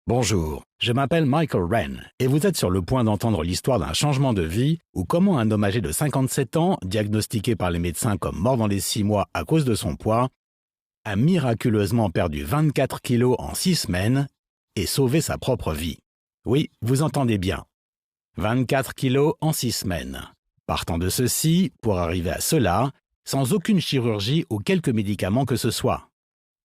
Bonjour, je m'appelle Michael Wren et vous êtes sur le point d'entendre l'histoire d'un changement de vie ou comment un homme âgé de 57 ans, diagnostiqué par les médecins comme mort dans les 6 mois à cause de son poids, a miraculeusement perdu 24 kilos en 6 semaines et sauvé sa propre vie. Oui, vous entendez bien. 24 kilos en 6 semaines. Partant de ceci, pour arriver à cela, sans aucune chirurgie ou quelques médicaments que ce soit.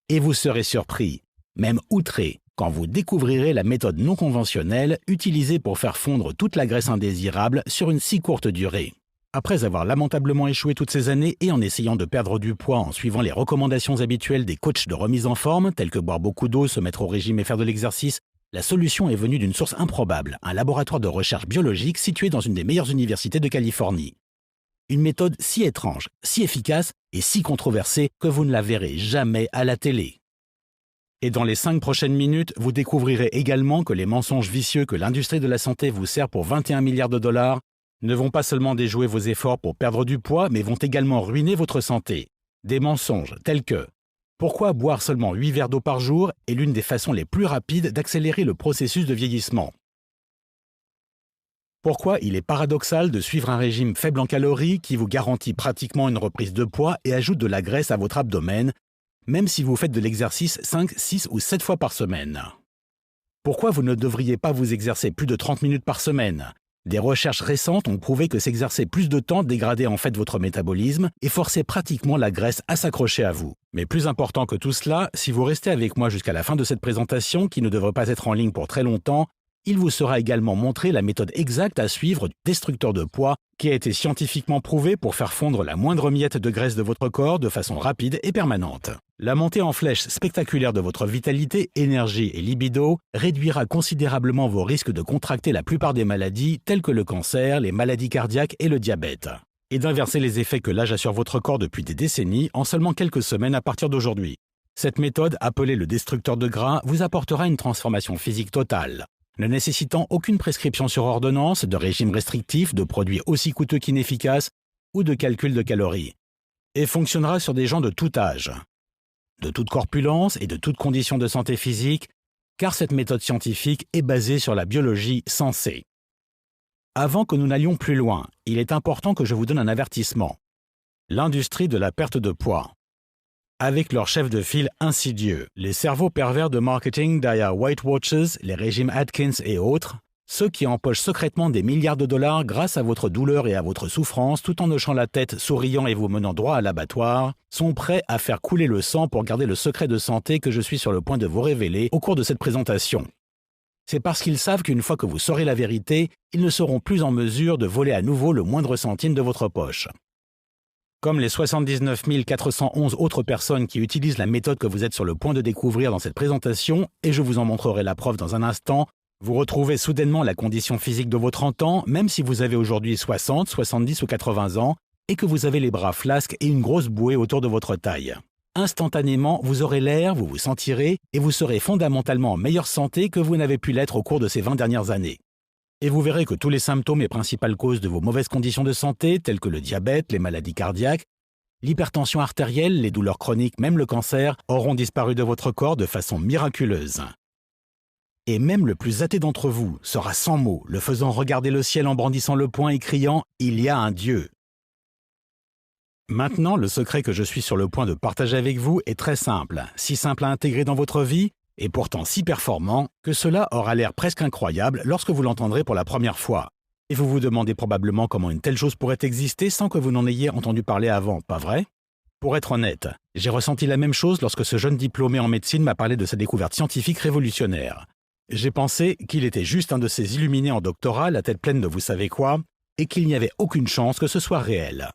Et vous serez surpris, même outré, quand vous découvrirez la méthode non conventionnelle utilisée pour faire fondre toute la graisse indésirable sur une si courte durée. Après avoir lamentablement échoué toutes ces années et en essayant de perdre du poids en suivant les recommandations habituelles des coachs de remise en forme, tels que boire beaucoup d'eau, se mettre au régime et faire de l'exercice, la solution est venue d'une source improbable, un laboratoire de recherche biologique situé dans une des meilleures universités de Californie. Une méthode si étrange, si efficace et si controversée que vous ne la verrez jamais à la télé. Et dans les 5 prochaines minutes, vous découvrirez également que les mensonges vicieux que l'industrie de la santé vous sert pour 21 milliards de dollars ne vont pas seulement déjouer vos efforts pour perdre du poids, mais vont également ruiner votre santé. Des mensonges tels que pourquoi boire seulement 8 verres d'eau par jour est l'une des façons les plus rapides d'accélérer le processus de vieillissement. Pourquoi il est paradoxal de suivre un régime faible en calories qui vous garantit pratiquement une reprise de poids et ajoute de la graisse à votre abdomen, même si vous faites de l'exercice 5, 6 ou 7 fois par semaine. Pourquoi vous ne devriez pas vous exercer plus de 30 minutes par semaine? Des recherches récentes ont prouvé que s'exercer plus de temps dégradait en fait votre métabolisme et forçait pratiquement la graisse à s'accrocher à vous. Mais plus important que tout cela, si vous restez avec moi jusqu'à la fin de cette présentation, qui ne devrait pas être en ligne pour très longtemps, il vous sera également montré la méthode exacte à suivre du destructeur de poids qui a été scientifiquement prouvée pour faire fondre la moindre miette de graisse de votre corps de façon rapide et permanente. La montée en flèche spectaculaire de votre vitalité, énergie et libido réduira considérablement vos risques de contracter la plupart des maladies telles que le cancer, les maladies cardiaques et le diabète, et d'inverser les effets que l'âge a sur votre corps depuis des décennies en seulement quelques semaines à partir d'aujourd'hui. Cette méthode, appelée le destructeur de gras, vous apportera une transformation physique totale, ne nécessitant aucune prescription sur ordonnance, de régime restrictif, de produits aussi coûteux qu'inefficaces ou de calcul de calories, et fonctionnera sur des gens de tout âge, de toute corpulence et de toute condition de santé physique, car cette méthode scientifique est basée sur la biologie sensée. Avant que nous n'allions plus loin, il est important que je vous donne un avertissement. L'industrie de la perte de poids. Avec leurs chefs de file insidieux, les cerveaux pervers de marketing derrière Weight Watchers, les régimes Atkins et autres, ceux qui empochent secrètement des milliards de dollars grâce à votre douleur et à votre souffrance tout en hochant la tête, souriant et vous menant droit à l'abattoir, sont prêts à faire couler le sang pour garder le secret de santé que je suis sur le point de vous révéler au cours de cette présentation. C'est parce qu'ils savent qu'une fois que vous saurez la vérité, ils ne seront plus en mesure de voler à nouveau le moindre centime de votre poche. Comme les 79 411 autres personnes qui utilisent la méthode que vous êtes sur le point de découvrir dans cette présentation, et je vous en montrerai la preuve dans un instant, vous retrouvez soudainement la condition physique de vos 30 ans, même si vous avez aujourd'hui 60, 70 ou 80 ans, et que vous avez les bras flasques et une grosse bouée autour de votre taille. Instantanément, vous aurez l'air, vous vous sentirez, et vous serez fondamentalement en meilleure santé que vous n'avez pu l'être au cours de ces 20 dernières années. Et vous verrez que tous les symptômes et principales causes de vos mauvaises conditions de santé, telles que le diabète, les maladies cardiaques, l'hypertension artérielle, les douleurs chroniques, même le cancer, auront disparu de votre corps de façon miraculeuse. Et même le plus athée d'entre vous sera sans mots, le faisant regarder le ciel en brandissant le poing et criant « Il y a un Dieu ». Maintenant, le secret que je suis sur le point de partager avec vous est très simple, si simple à intégrer dans votre vie, et pourtant si performant que cela aura l'air presque incroyable lorsque vous l'entendrez pour la première fois. Et vous vous demandez probablement comment une telle chose pourrait exister sans que vous n'en ayez entendu parler avant, pas vrai? Pour être honnête, j'ai ressenti la même chose lorsque ce jeune diplômé en médecine m'a parlé de sa découverte scientifique révolutionnaire. J'ai pensé qu'il était juste un de ces illuminés en doctorat, la tête pleine de vous savez quoi, et qu'il n'y avait aucune chance que ce soit réel.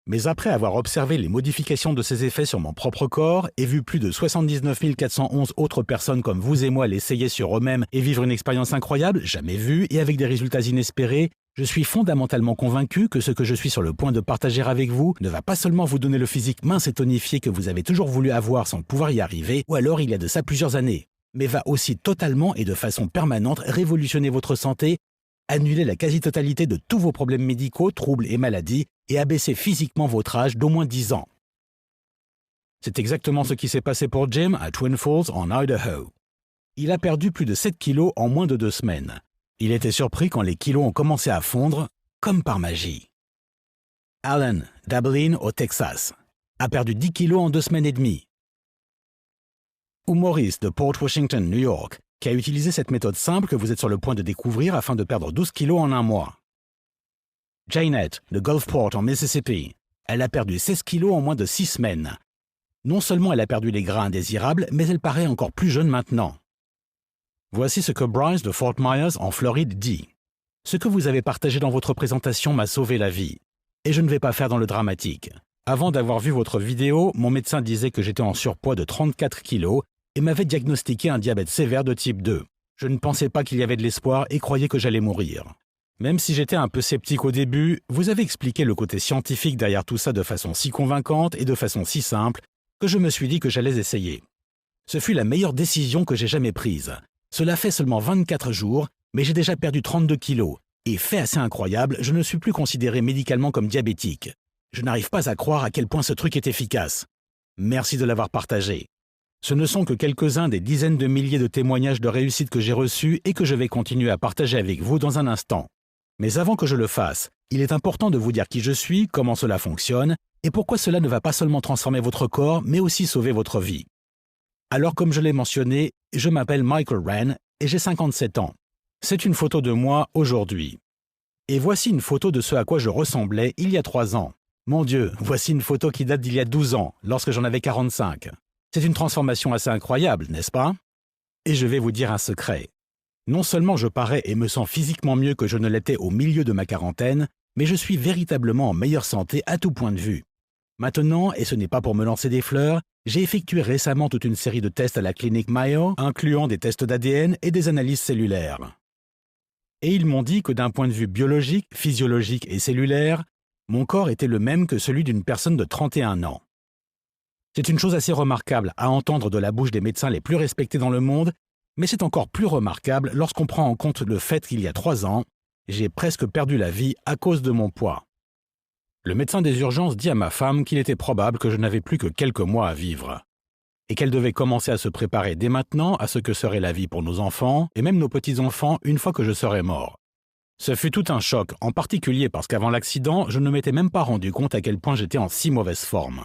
Mais après avoir observé les modifications de ces effets sur mon propre corps et vu plus de 79 411 autres personnes comme vous et moi l'essayer sur eux-mêmes et vivre une expérience incroyable, jamais vue et avec des résultats inespérés, je suis fondamentalement convaincu que ce que je suis sur le point de partager avec vous ne va pas seulement vous donner le physique mince et tonifié que vous avez toujours voulu avoir sans pouvoir y arriver, ou alors il y a de ça plusieurs années, mais va aussi totalement et de façon permanente révolutionner votre santé, annuler la quasi-totalité de tous vos problèmes médicaux, troubles et maladies, et abaisser physiquement votre âge d'au moins 10 ans. C'est exactement ce qui s'est passé pour Jim à Twin Falls, en Idaho. Il a perdu plus de 7 kilos en moins de 2 semaines. Il était surpris quand les kilos ont commencé à fondre, comme par magie. Alan, d'Abilene, au Texas, a perdu 10 kilos en 2 semaines et demie. Ou Maurice, de Port Washington, New York, qui a utilisé cette méthode simple que vous êtes sur le point de découvrir afin de perdre 12 kilos en un mois. Janet, de Gulfport, en Mississippi, elle a perdu 16 kilos en moins de 6 semaines. Non seulement elle a perdu les gras indésirables, mais elle paraît encore plus jeune maintenant. Voici ce que Bryce de Fort Myers, en Floride, dit. « Ce que vous avez partagé dans votre présentation m'a sauvé la vie. Et je ne vais pas faire dans le dramatique. Avant d'avoir vu votre vidéo, mon médecin disait que j'étais en surpoids de 34 kilos et m'avait diagnostiqué un diabète sévère de type 2. Je ne pensais pas qu'il y avait de l'espoir et croyais que j'allais mourir. Même si j'étais un peu sceptique au début, vous avez expliqué le côté scientifique derrière tout ça de façon si convaincante et de façon si simple que je me suis dit que j'allais essayer. Ce fut la meilleure décision que j'ai jamais prise. Cela fait seulement 24 jours, mais j'ai déjà perdu 32 kilos. Et fait assez incroyable, je ne suis plus considéré médicalement comme diabétique. Je n'arrive pas à croire à quel point ce truc est efficace. Merci de l'avoir partagé. Ce ne sont que quelques-uns des dizaines de milliers de témoignages de réussite que j'ai reçus et que je vais continuer à partager avec vous dans un instant. Mais avant que je le fasse, il est important de vous dire qui je suis, comment cela fonctionne, et pourquoi cela ne va pas seulement transformer votre corps, mais aussi sauver votre vie. Alors comme je l'ai mentionné, je m'appelle Michael Wren et j'ai 57 ans. C'est une photo de moi aujourd'hui. Et voici une photo de ce à quoi je ressemblais il y a 3 ans. Mon Dieu, voici une photo qui date d'il y a 12 ans, lorsque j'en avais 45. C'est une transformation assez incroyable, n'est-ce pas? Et je vais vous dire un secret. Non seulement je parais et me sens physiquement mieux que je ne l'étais au milieu de ma quarantaine, mais je suis véritablement en meilleure santé à tout point de vue. Maintenant, et ce n'est pas pour me lancer des fleurs, j'ai effectué récemment toute une série de tests à la clinique Mayo, incluant des tests d'ADN et des analyses cellulaires. Et ils m'ont dit que d'un point de vue biologique, physiologique et cellulaire, mon corps était le même que celui d'une personne de 31 ans. C'est une chose assez remarquable à entendre de la bouche des médecins les plus respectés dans le monde, mais c'est encore plus remarquable lorsqu'on prend en compte le fait qu'il y a 3 ans, j'ai presque perdu la vie à cause de mon poids. Le médecin des urgences dit à ma femme qu'il était probable que je n'avais plus que quelques mois à vivre, et qu'elle devait commencer à se préparer dès maintenant à ce que serait la vie pour nos enfants, et même nos petits-enfants, une fois que je serais mort. Ce fut tout un choc, en particulier parce qu'avant l'accident, je ne m'étais même pas rendu compte à quel point j'étais en si mauvaise forme.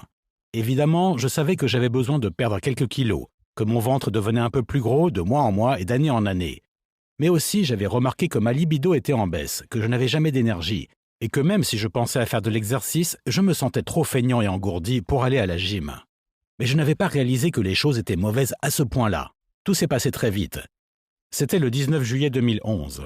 Évidemment, je savais que j'avais besoin de perdre quelques kilos, que mon ventre devenait un peu plus gros de mois en mois et d'année en année. Mais aussi, j'avais remarqué que ma libido était en baisse, que je n'avais jamais d'énergie, et que même si je pensais à faire de l'exercice, je me sentais trop feignant et engourdi pour aller à la gym. Mais je n'avais pas réalisé que les choses étaient mauvaises à ce point-là. Tout s'est passé très vite. C'était le 19 juillet 2011.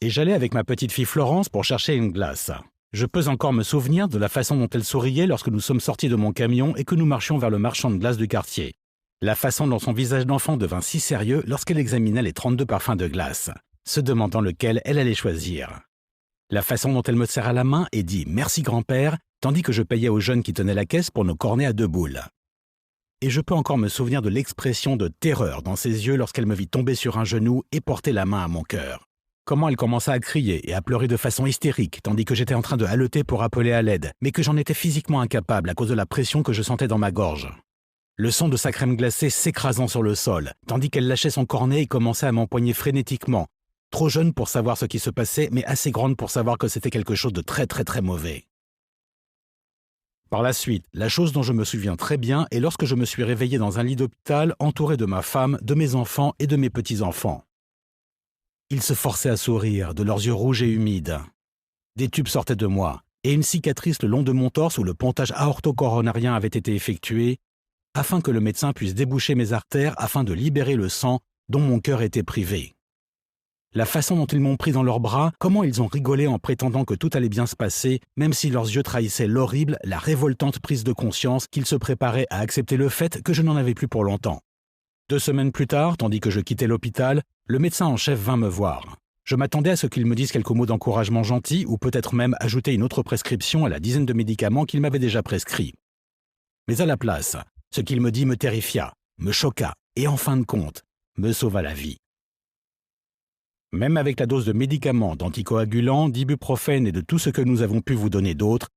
Et j'allais avec ma petite fille Florence pour chercher une glace. Je peux encore me souvenir de la façon dont elle souriait lorsque nous sommes sortis de mon camion et que nous marchions vers le marchand de glace du quartier. La façon dont son visage d'enfant devint si sérieux lorsqu'elle examinait les 32 parfums de glace, se demandant lequel elle allait choisir. La façon dont elle me serra la main et dit « Merci grand-père » tandis que je payais aux jeunes qui tenaient la caisse pour nos cornets à 2 boules. Et je peux encore me souvenir de l'expression de terreur dans ses yeux lorsqu'elle me vit tomber sur un genou et porter la main à mon cœur. Comment elle commença à crier et à pleurer de façon hystérique tandis que j'étais en train de haleter pour appeler à l'aide, mais que j'en étais physiquement incapable à cause de la pression que je sentais dans ma gorge. Le son de sa crème glacée s'écrasant sur le sol, tandis qu'elle lâchait son cornet et commençait à m'empoigner frénétiquement, trop jeune pour savoir ce qui se passait, mais assez grande pour savoir que c'était quelque chose de très très très mauvais. Par la suite, la chose dont je me souviens très bien est lorsque je me suis réveillé dans un lit d'hôpital entouré de ma femme, de mes enfants et de mes petits-enfants. Ils se forçaient à sourire, de leurs yeux rouges et humides. Des tubes sortaient de moi, et une cicatrice le long de mon torse où le pontage aorto-coronarien avait été effectué, afin que le médecin puisse déboucher mes artères afin de libérer le sang dont mon cœur était privé. La façon dont ils m'ont pris dans leurs bras, comment ils ont rigolé en prétendant que tout allait bien se passer, même si leurs yeux trahissaient l'horrible, la révoltante prise de conscience qu'ils se préparaient à accepter le fait que je n'en avais plus pour longtemps. 2 semaines plus tard, tandis que je quittais l'hôpital, le médecin en chef vint me voir. Je m'attendais à ce qu'il me dise quelques mots d'encouragement gentils ou peut-être même ajouter une autre prescription à la dizaine de médicaments qu'il m'avait déjà prescrits. Mais à la place, ce qu'il me dit me terrifia, me choqua et en fin de compte, me sauva la vie. Même avec la dose de médicaments, d'anticoagulants, d'ibuprofène et de tout ce que nous avons pu vous donner d'autres,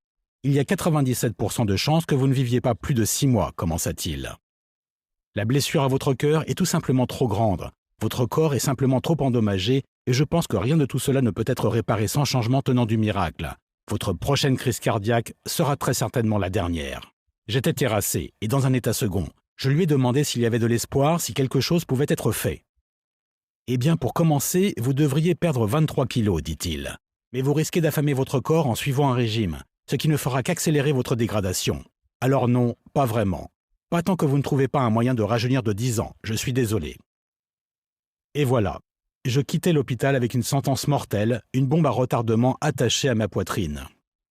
il y a 97% de chances que vous ne viviez pas plus de 6 mois, commença-t-il. La blessure à votre cœur est tout simplement trop grande, Votre corps est simplement trop endommagé et je pense que rien de tout cela ne peut être réparé sans changement tenant du miracle. Votre prochaine crise cardiaque sera très certainement la dernière. J'étais terrassé et dans un état second. Je lui ai demandé s'il y avait de l'espoir, si quelque chose pouvait être fait. « Eh bien, pour commencer, vous devriez perdre 23 kilos, dit-il. Mais vous risquez d'affamer votre corps en suivant un régime, ce qui ne fera qu'accélérer votre dégradation. Alors non, pas vraiment. Pas tant que vous ne trouvez pas un moyen de rajeunir de 10 ans, je suis désolé. » Et voilà. Je quittais l'hôpital avec une sentence mortelle, une bombe à retardement attachée à ma poitrine.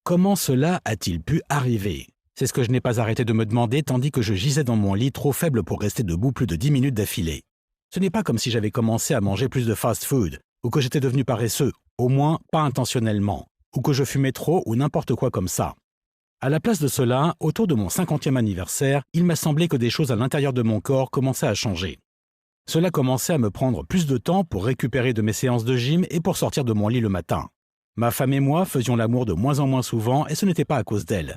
Comment cela a-t-il pu arriver ? C'est ce que je n'ai pas arrêté de me demander tandis que je gisais dans mon lit trop faible pour rester debout plus de 10 minutes d'affilée. Ce n'est pas comme si j'avais commencé à manger plus de fast-food, ou que j'étais devenu paresseux, au moins pas intentionnellement, ou que je fumais trop ou n'importe quoi comme ça. À la place de cela, autour de mon 50e anniversaire, il m'a semblé que des choses à l'intérieur de mon corps commençaient à changer. Cela commençait à me prendre plus de temps pour récupérer de mes séances de gym et pour sortir de mon lit le matin. Ma femme et moi faisions l'amour de moins en moins souvent et ce n'était pas à cause d'elle.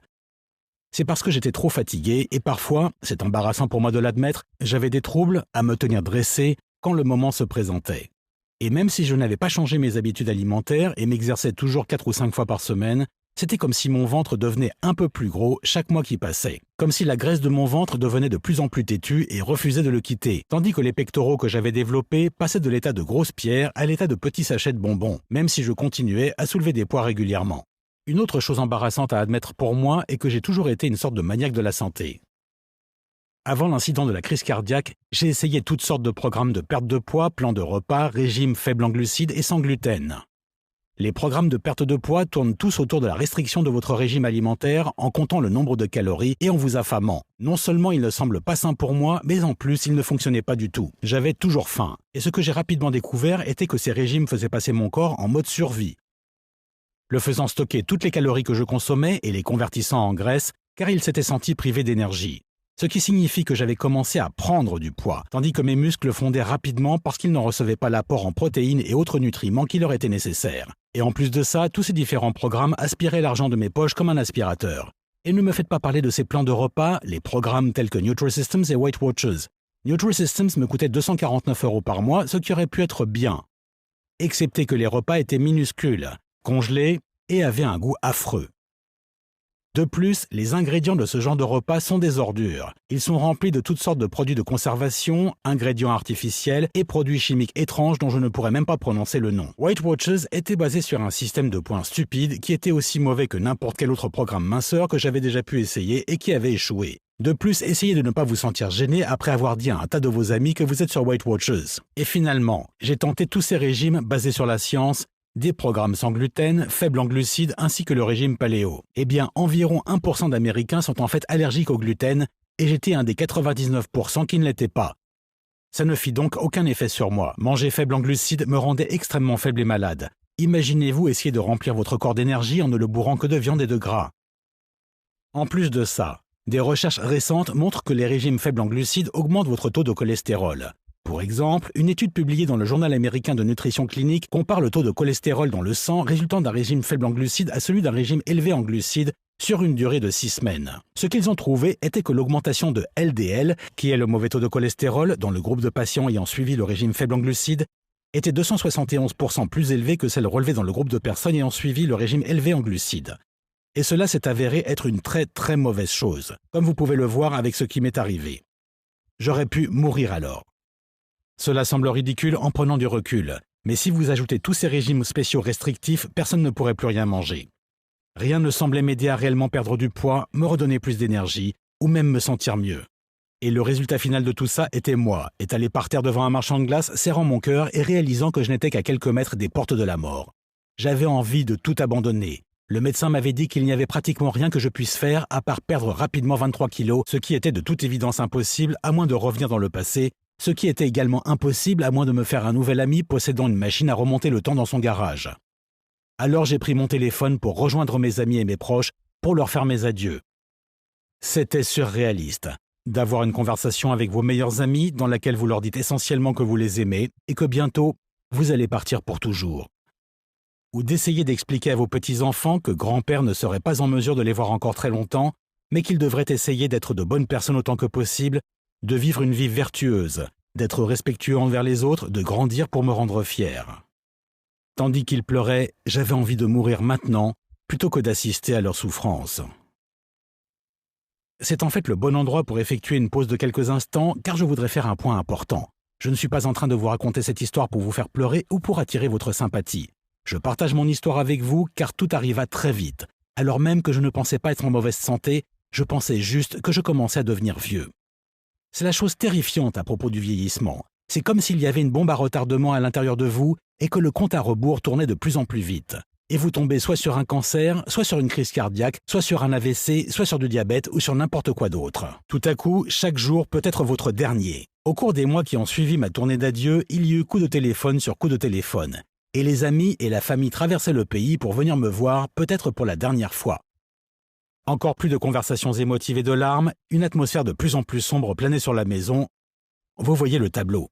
C'est parce que j'étais trop fatigué et parfois, c'est embarrassant pour moi de l'admettre, j'avais des troubles à me tenir dressé quand le moment se présentait. Et même si je n'avais pas changé mes habitudes alimentaires et m'exerçais toujours 4 ou 5 fois par semaine, c'était comme si mon ventre devenait un peu plus gros chaque mois qui passait. Comme si la graisse de mon ventre devenait de plus en plus têtue et refusait de le quitter, tandis que les pectoraux que j'avais développés passaient de l'état de grosses pierres à l'état de petits sachets de bonbons, même si je continuais à soulever des poids régulièrement. Une autre chose embarrassante à admettre pour moi est que j'ai toujours été une sorte de maniaque de la santé. Avant l'incident de la crise cardiaque, j'ai essayé toutes sortes de programmes de perte de poids, plans de repas, régime faible en glucides et sans gluten. Les programmes de perte de poids tournent tous autour de la restriction de votre régime alimentaire en comptant le nombre de calories et en vous affamant. Non seulement il ne semble pas sain pour moi, mais en plus il ne fonctionnait pas du tout. J'avais toujours faim. Et ce que j'ai rapidement découvert était que ces régimes faisaient passer mon corps en mode survie, le faisant stocker toutes les calories que je consommais et les convertissant en graisse, car il s'était senti privé d'énergie. Ce qui signifie que j'avais commencé à prendre du poids, tandis que mes muscles fondaient rapidement parce qu'ils n'en recevaient pas l'apport en protéines et autres nutriments qui leur étaient nécessaires. Et en plus de ça, tous ces différents programmes aspiraient l'argent de mes poches comme un aspirateur. Et ne me faites pas parler de ces plans de repas, les programmes tels que Nutrisystems et Weight Watchers. Nutrisystems me coûtait 249 € par mois, ce qui aurait pu être bien. Excepté que les repas étaient minuscules, congelés et avaient un goût affreux. De plus, les ingrédients de ce genre de repas sont des ordures. Ils sont remplis de toutes sortes de produits de conservation, ingrédients artificiels et produits chimiques étranges dont je ne pourrais même pas prononcer le nom. Weight Watchers était basé sur un système de points stupide qui était aussi mauvais que n'importe quel autre programme minceur que j'avais déjà pu essayer et qui avait échoué. De plus, essayez de ne pas vous sentir gêné après avoir dit à un tas de vos amis que vous êtes sur Weight Watchers. Et finalement, j'ai tenté tous ces régimes basés sur la science, des programmes sans gluten, faibles en glucides ainsi que le régime paléo. Eh bien, environ 1% d'Américains sont en fait allergiques au gluten et j'étais un des 99% qui ne l'étaient pas. Ça ne fit donc aucun effet sur moi. Manger faible en glucides me rendait extrêmement faible et malade. Imaginez-vous essayer de remplir votre corps d'énergie en ne le bourrant que de viande et de gras. En plus de ça, des recherches récentes montrent que les régimes faibles en glucides augmentent votre taux de cholestérol. Pour exemple, une étude publiée dans le Journal américain de nutrition clinique compare le taux de cholestérol dans le sang résultant d'un régime faible en glucides à celui d'un régime élevé en glucides sur une durée de 6 semaines. Ce qu'ils ont trouvé était que l'augmentation de LDL, qui est le mauvais taux de cholestérol dans le groupe de patients ayant suivi le régime faible en glucides, était 271% plus élevée que celle relevée dans le groupe de personnes ayant suivi le régime élevé en glucides. Et cela s'est avéré être une très très mauvaise chose, comme vous pouvez le voir avec ce qui m'est arrivé. J'aurais pu mourir alors. Cela semble ridicule en prenant du recul, mais si vous ajoutez tous ces régimes spéciaux restrictifs, personne ne pourrait plus rien manger. Rien ne semblait m'aider à réellement perdre du poids, me redonner plus d'énergie, ou même me sentir mieux. Et le résultat final de tout ça était moi, étalé par terre devant un marchand de glace, serrant mon cœur et réalisant que je n'étais qu'à quelques mètres des portes de la mort. J'avais envie de tout abandonner. Le médecin m'avait dit qu'il n'y avait pratiquement rien que je puisse faire à part perdre rapidement 23 kilos, ce qui était de toute évidence impossible à moins de revenir dans le passé, ce qui était également impossible à moins de me faire un nouvel ami possédant une machine à remonter le temps dans son garage. Alors j'ai pris mon téléphone pour rejoindre mes amis et mes proches, pour leur faire mes adieux. C'était surréaliste d'avoir une conversation avec vos meilleurs amis dans laquelle vous leur dites essentiellement que vous les aimez et que bientôt, vous allez partir pour toujours. Ou d'essayer d'expliquer à vos petits-enfants que grand-père ne serait pas en mesure de les voir encore très longtemps, mais qu'ils devraient essayer d'être de bonnes personnes autant que possible, de vivre une vie vertueuse, d'être respectueux envers les autres, de grandir pour me rendre fier. Tandis qu'ils pleuraient, j'avais envie de mourir maintenant, plutôt que d'assister à leur souffrance. C'est en fait le bon endroit pour effectuer une pause de quelques instants, car je voudrais faire un point important. Je ne suis pas en train de vous raconter cette histoire pour vous faire pleurer ou pour attirer votre sympathie. Je partage mon histoire avec vous, car tout arriva très vite. Alors même que je ne pensais pas être en mauvaise santé, je pensais juste que je commençais à devenir vieux. C'est la chose terrifiante à propos du vieillissement. C'est comme s'il y avait une bombe à retardement à l'intérieur de vous et que le compte à rebours tournait de plus en plus vite. Et vous tombez soit sur un cancer, soit sur une crise cardiaque, soit sur un AVC, soit sur du diabète ou sur n'importe quoi d'autre. Tout à coup, chaque jour peut être votre dernier. Au cours des mois qui ont suivi ma tournée d'adieu, il y eut coup de téléphone sur coup de téléphone. Et les amis et la famille traversaient le pays pour venir me voir, peut-être pour la dernière fois. Encore plus de conversations émotives et de larmes, une atmosphère de plus en plus sombre planait sur la maison. Vous voyez le tableau.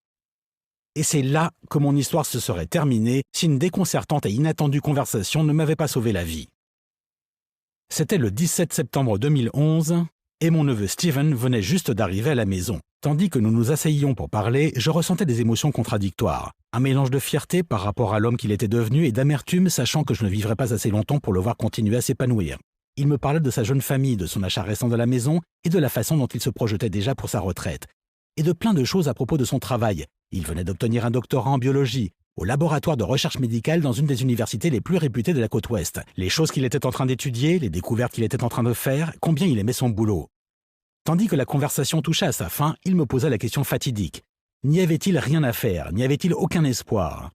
Et c'est là que mon histoire se serait terminée si une déconcertante et inattendue conversation ne m'avait pas sauvé la vie. C'était le 17 septembre 2011 et mon neveu Steven venait juste d'arriver à la maison. Tandis que nous nous asseyions pour parler, je ressentais des émotions contradictoires. Un mélange de fierté par rapport à l'homme qu'il était devenu et d'amertume, sachant que je ne vivrais pas assez longtemps pour le voir continuer à s'épanouir. Il me parlait de sa jeune famille, de son achat récent de la maison et de la façon dont il se projetait déjà pour sa retraite. Et de plein de choses à propos de son travail. Il venait d'obtenir un doctorat en biologie, au laboratoire de recherche médicale dans une des universités les plus réputées de la côte ouest. Les choses qu'il était en train d'étudier, les découvertes qu'il était en train de faire, combien il aimait son boulot. Tandis que la conversation touchait à sa fin, il me posa la question fatidique. N'y avait-il rien à faire? N'y avait-il aucun espoir?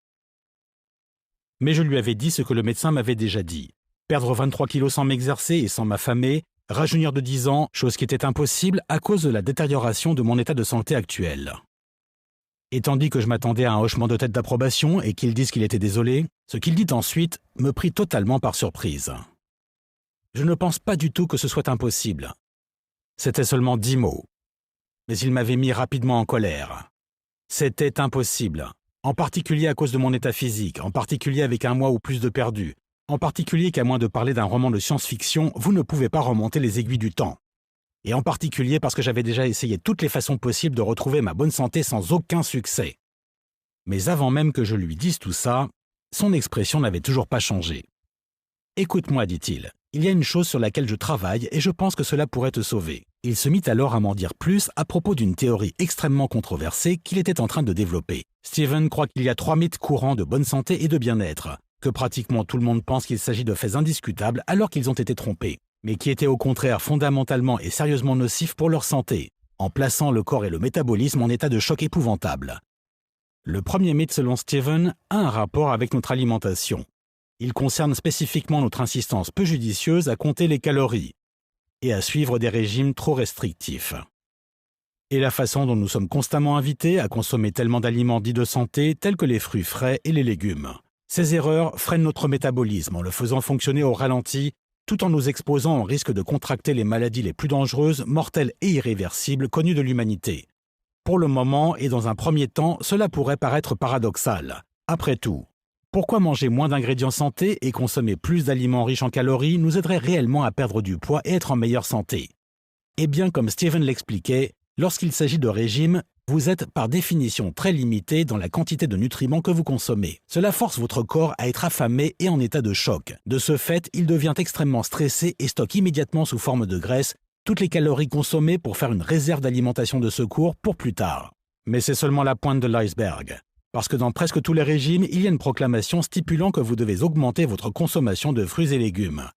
Mais je lui avais dit ce que le médecin m'avait déjà dit. Perdre 23 kilos sans m'exercer et sans m'affamer, rajeunir de 10 ans, chose qui était impossible à cause de la détérioration de mon état de santé actuel. Et tandis que je m'attendais à un hochement de tête d'approbation et qu'il dise qu'il était désolé, ce qu'il dit ensuite me prit totalement par surprise. Je ne pense pas du tout que ce soit impossible. C'était seulement 10 mots. Mais il m'avait mis rapidement en colère. C'était impossible, en particulier à cause de mon état physique, en particulier avec un mois ou plus de perdu, en particulier qu'à moins de parler d'un roman de science-fiction, vous ne pouvez pas remonter les aiguilles du temps. Et en particulier parce que j'avais déjà essayé toutes les façons possibles de retrouver ma bonne santé sans aucun succès. Mais avant même que je lui dise tout ça, son expression n'avait toujours pas changé. « Écoute-moi, dit-il, il y a une chose sur laquelle je travaille et je pense que cela pourrait te sauver. » Il se mit alors à m'en dire plus à propos d'une théorie extrêmement controversée qu'il était en train de développer. Steven croit qu'il y a 3 mythes courants de bonne santé et de bien-être, que pratiquement tout le monde pense qu'il s'agit de faits indiscutables alors qu'ils ont été trompés, mais qui étaient au contraire fondamentalement et sérieusement nocifs pour leur santé, en plaçant le corps et le métabolisme en état de choc épouvantable. Le premier mythe selon Steven a un rapport avec notre alimentation. Il concerne spécifiquement notre insistance peu judicieuse à compter les calories et à suivre des régimes trop restrictifs. Et la façon dont nous sommes constamment invités à consommer tellement d'aliments dits de santé tels que les fruits frais et les légumes. Ces erreurs freinent notre métabolisme en le faisant fonctionner au ralenti, tout en nous exposant au risque de contracter les maladies les plus dangereuses, mortelles et irréversibles connues de l'humanité. Pour le moment et dans un premier temps, cela pourrait paraître paradoxal. Après tout, pourquoi manger moins d'ingrédients santé et consommer plus d'aliments riches en calories nous aiderait réellement à perdre du poids et être en meilleure santé? Eh bien, comme Steven l'expliquait, lorsqu'il s'agit de régime, vous êtes par définition très limité dans la quantité de nutriments que vous consommez. Cela force votre corps à être affamé et en état de choc. De ce fait, il devient extrêmement stressé et stocke immédiatement sous forme de graisse toutes les calories consommées pour faire une réserve d'alimentation de secours pour plus tard. Mais c'est seulement la pointe de l'iceberg. Parce que dans presque tous les régimes, il y a une proclamation stipulant que vous devez augmenter votre consommation de fruits et légumes.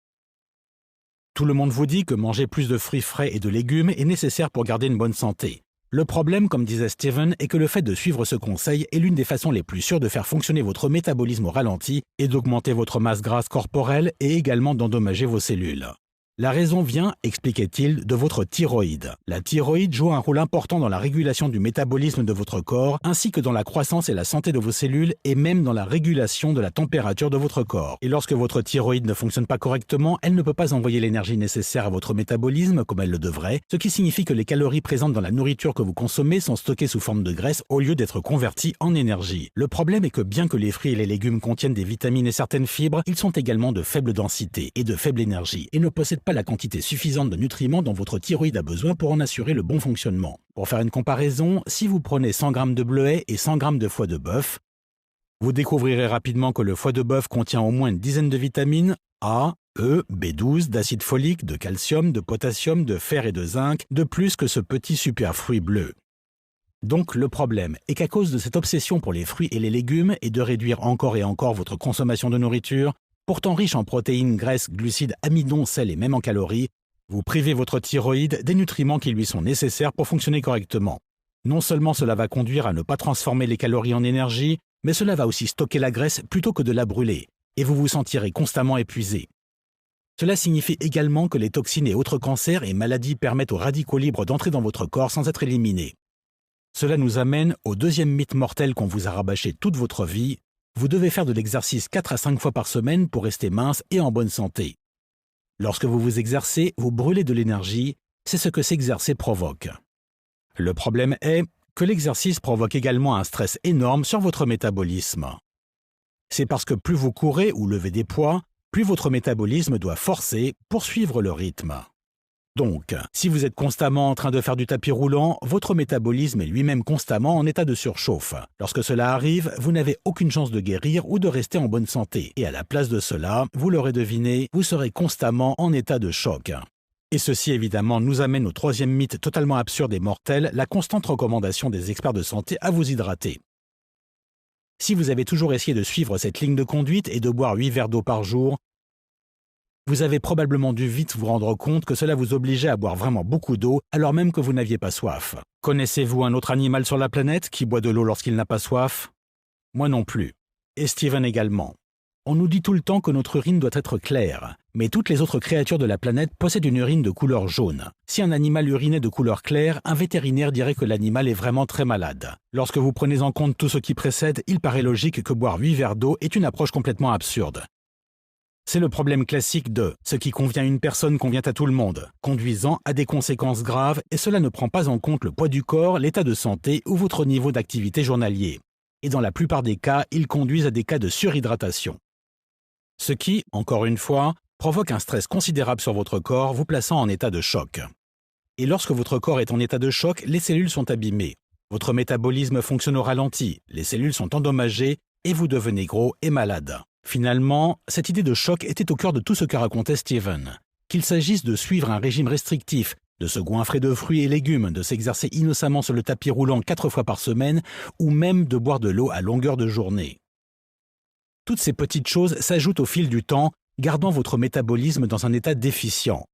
Tout le monde vous dit que manger plus de fruits frais et de légumes est nécessaire pour garder une bonne santé. Le problème, comme disait Steven, est que le fait de suivre ce conseil est l'une des façons les plus sûres de faire fonctionner votre métabolisme au ralenti et d'augmenter votre masse grasse corporelle et également d'endommager vos cellules. La raison vient, expliquait-il, de votre thyroïde. La thyroïde joue un rôle important dans la régulation du métabolisme de votre corps, ainsi que dans la croissance et la santé de vos cellules, et même dans la régulation de la température de votre corps. Et lorsque votre thyroïde ne fonctionne pas correctement, elle ne peut pas envoyer l'énergie nécessaire à votre métabolisme comme elle le devrait, ce qui signifie que les calories présentes dans la nourriture que vous consommez sont stockées sous forme de graisse au lieu d'être converties en énergie. Le problème est que bien que les fruits et les légumes contiennent des vitamines et certaines fibres, ils sont également de faible densité et de faible énergie, et ne possèdent pas la quantité suffisante de nutriments dont votre thyroïde a besoin pour en assurer le bon fonctionnement. Pour faire une comparaison, si vous prenez 100 g de bleuets et 100 g de foie de bœuf, vous découvrirez rapidement que le foie de bœuf contient au moins une dizaine de vitamines A, E, B12, d'acide folique, de calcium, de potassium, de fer et de zinc, de plus que ce petit super fruit bleu. Donc le problème est qu'à cause de cette obsession pour les fruits et les légumes et de réduire encore et encore votre consommation de nourriture, pourtant riche en protéines, graisses, glucides, amidons, sel et même en calories, vous privez votre thyroïde des nutriments qui lui sont nécessaires pour fonctionner correctement. Non seulement cela va conduire à ne pas transformer les calories en énergie, mais cela va aussi stocker la graisse plutôt que de la brûler, et vous vous sentirez constamment épuisé. Cela signifie également que les toxines et autres cancers et maladies permettent aux radicaux libres d'entrer dans votre corps sans être éliminés. Cela nous amène au deuxième mythe mortel qu'on vous a rabâché toute votre vie. Vous devez faire de l'exercice 4 à 5 fois par semaine pour rester mince et en bonne santé. Lorsque vous vous exercez, vous brûlez de l'énergie, c'est ce que s'exercer provoque. Le problème est que l'exercice provoque également un stress énorme sur votre métabolisme. C'est parce que plus vous courez ou levez des poids, plus votre métabolisme doit forcer pour suivre le rythme. Donc, si vous êtes constamment en train de faire du tapis roulant, votre métabolisme est lui-même constamment en état de surchauffe. Lorsque cela arrive, vous n'avez aucune chance de guérir ou de rester en bonne santé. Et à la place de cela, vous l'aurez deviné, vous serez constamment en état de choc. Et ceci évidemment nous amène au troisième mythe totalement absurde et mortel, la constante recommandation des experts de santé à vous hydrater. Si vous avez toujours essayé de suivre cette ligne de conduite et de boire 8 verres d'eau par jour, vous avez probablement dû vite vous rendre compte que cela vous obligeait à boire vraiment beaucoup d'eau alors même que vous n'aviez pas soif. Connaissez-vous un autre animal sur la planète qui boit de l'eau lorsqu'il n'a pas soif? Moi non plus. Et Steven également. On nous dit tout le temps que notre urine doit être claire, mais toutes les autres créatures de la planète possèdent une urine de couleur jaune. Si un animal urinait de couleur claire, un vétérinaire dirait que l'animal est vraiment très malade. Lorsque vous prenez en compte tout ce qui précède, il paraît logique que boire 8 verres d'eau est une approche complètement absurde. C'est le problème classique de « ce qui convient à une personne convient à tout le monde », conduisant à des conséquences graves et cela ne prend pas en compte le poids du corps, l'état de santé ou votre niveau d'activité journalier. Et dans la plupart des cas, ils conduisent à des cas de surhydratation. Ce qui, encore une fois, provoque un stress considérable sur votre corps, vous plaçant en état de choc. Et lorsque votre corps est en état de choc, les cellules sont abîmées. Votre métabolisme fonctionne au ralenti, les cellules sont endommagées et vous devenez gros et malade. Finalement, cette idée de choc était au cœur de tout ce que racontait Steven. Qu'il s'agisse de suivre un régime restrictif, de se goinfrer de fruits et légumes, de s'exercer innocemment sur le tapis roulant 4 fois par semaine, ou même de boire de l'eau à longueur de journée. Toutes ces petites choses s'ajoutent au fil du temps, gardant votre métabolisme dans un état déficient,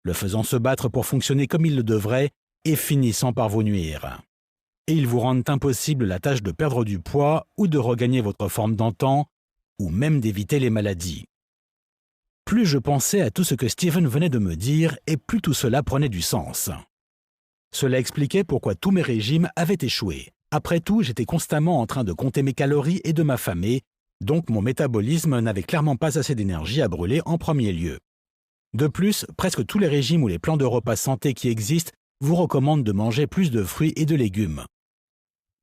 le faisant se battre pour fonctionner comme il le devrait et finissant par vous nuire. Et ils vous rendent impossible la tâche de perdre du poids ou de regagner votre forme d'antan, ou même d'éviter les maladies. Plus je pensais à tout ce que Steven venait de me dire, et plus tout cela prenait du sens. Cela expliquait pourquoi tous mes régimes avaient échoué. Après tout, j'étais constamment en train de compter mes calories et de m'affamer, donc mon métabolisme n'avait clairement pas assez d'énergie à brûler en premier lieu. De plus, presque tous les régimes ou les plans de repas santé qui existent vous recommandent de manger plus de fruits et de légumes.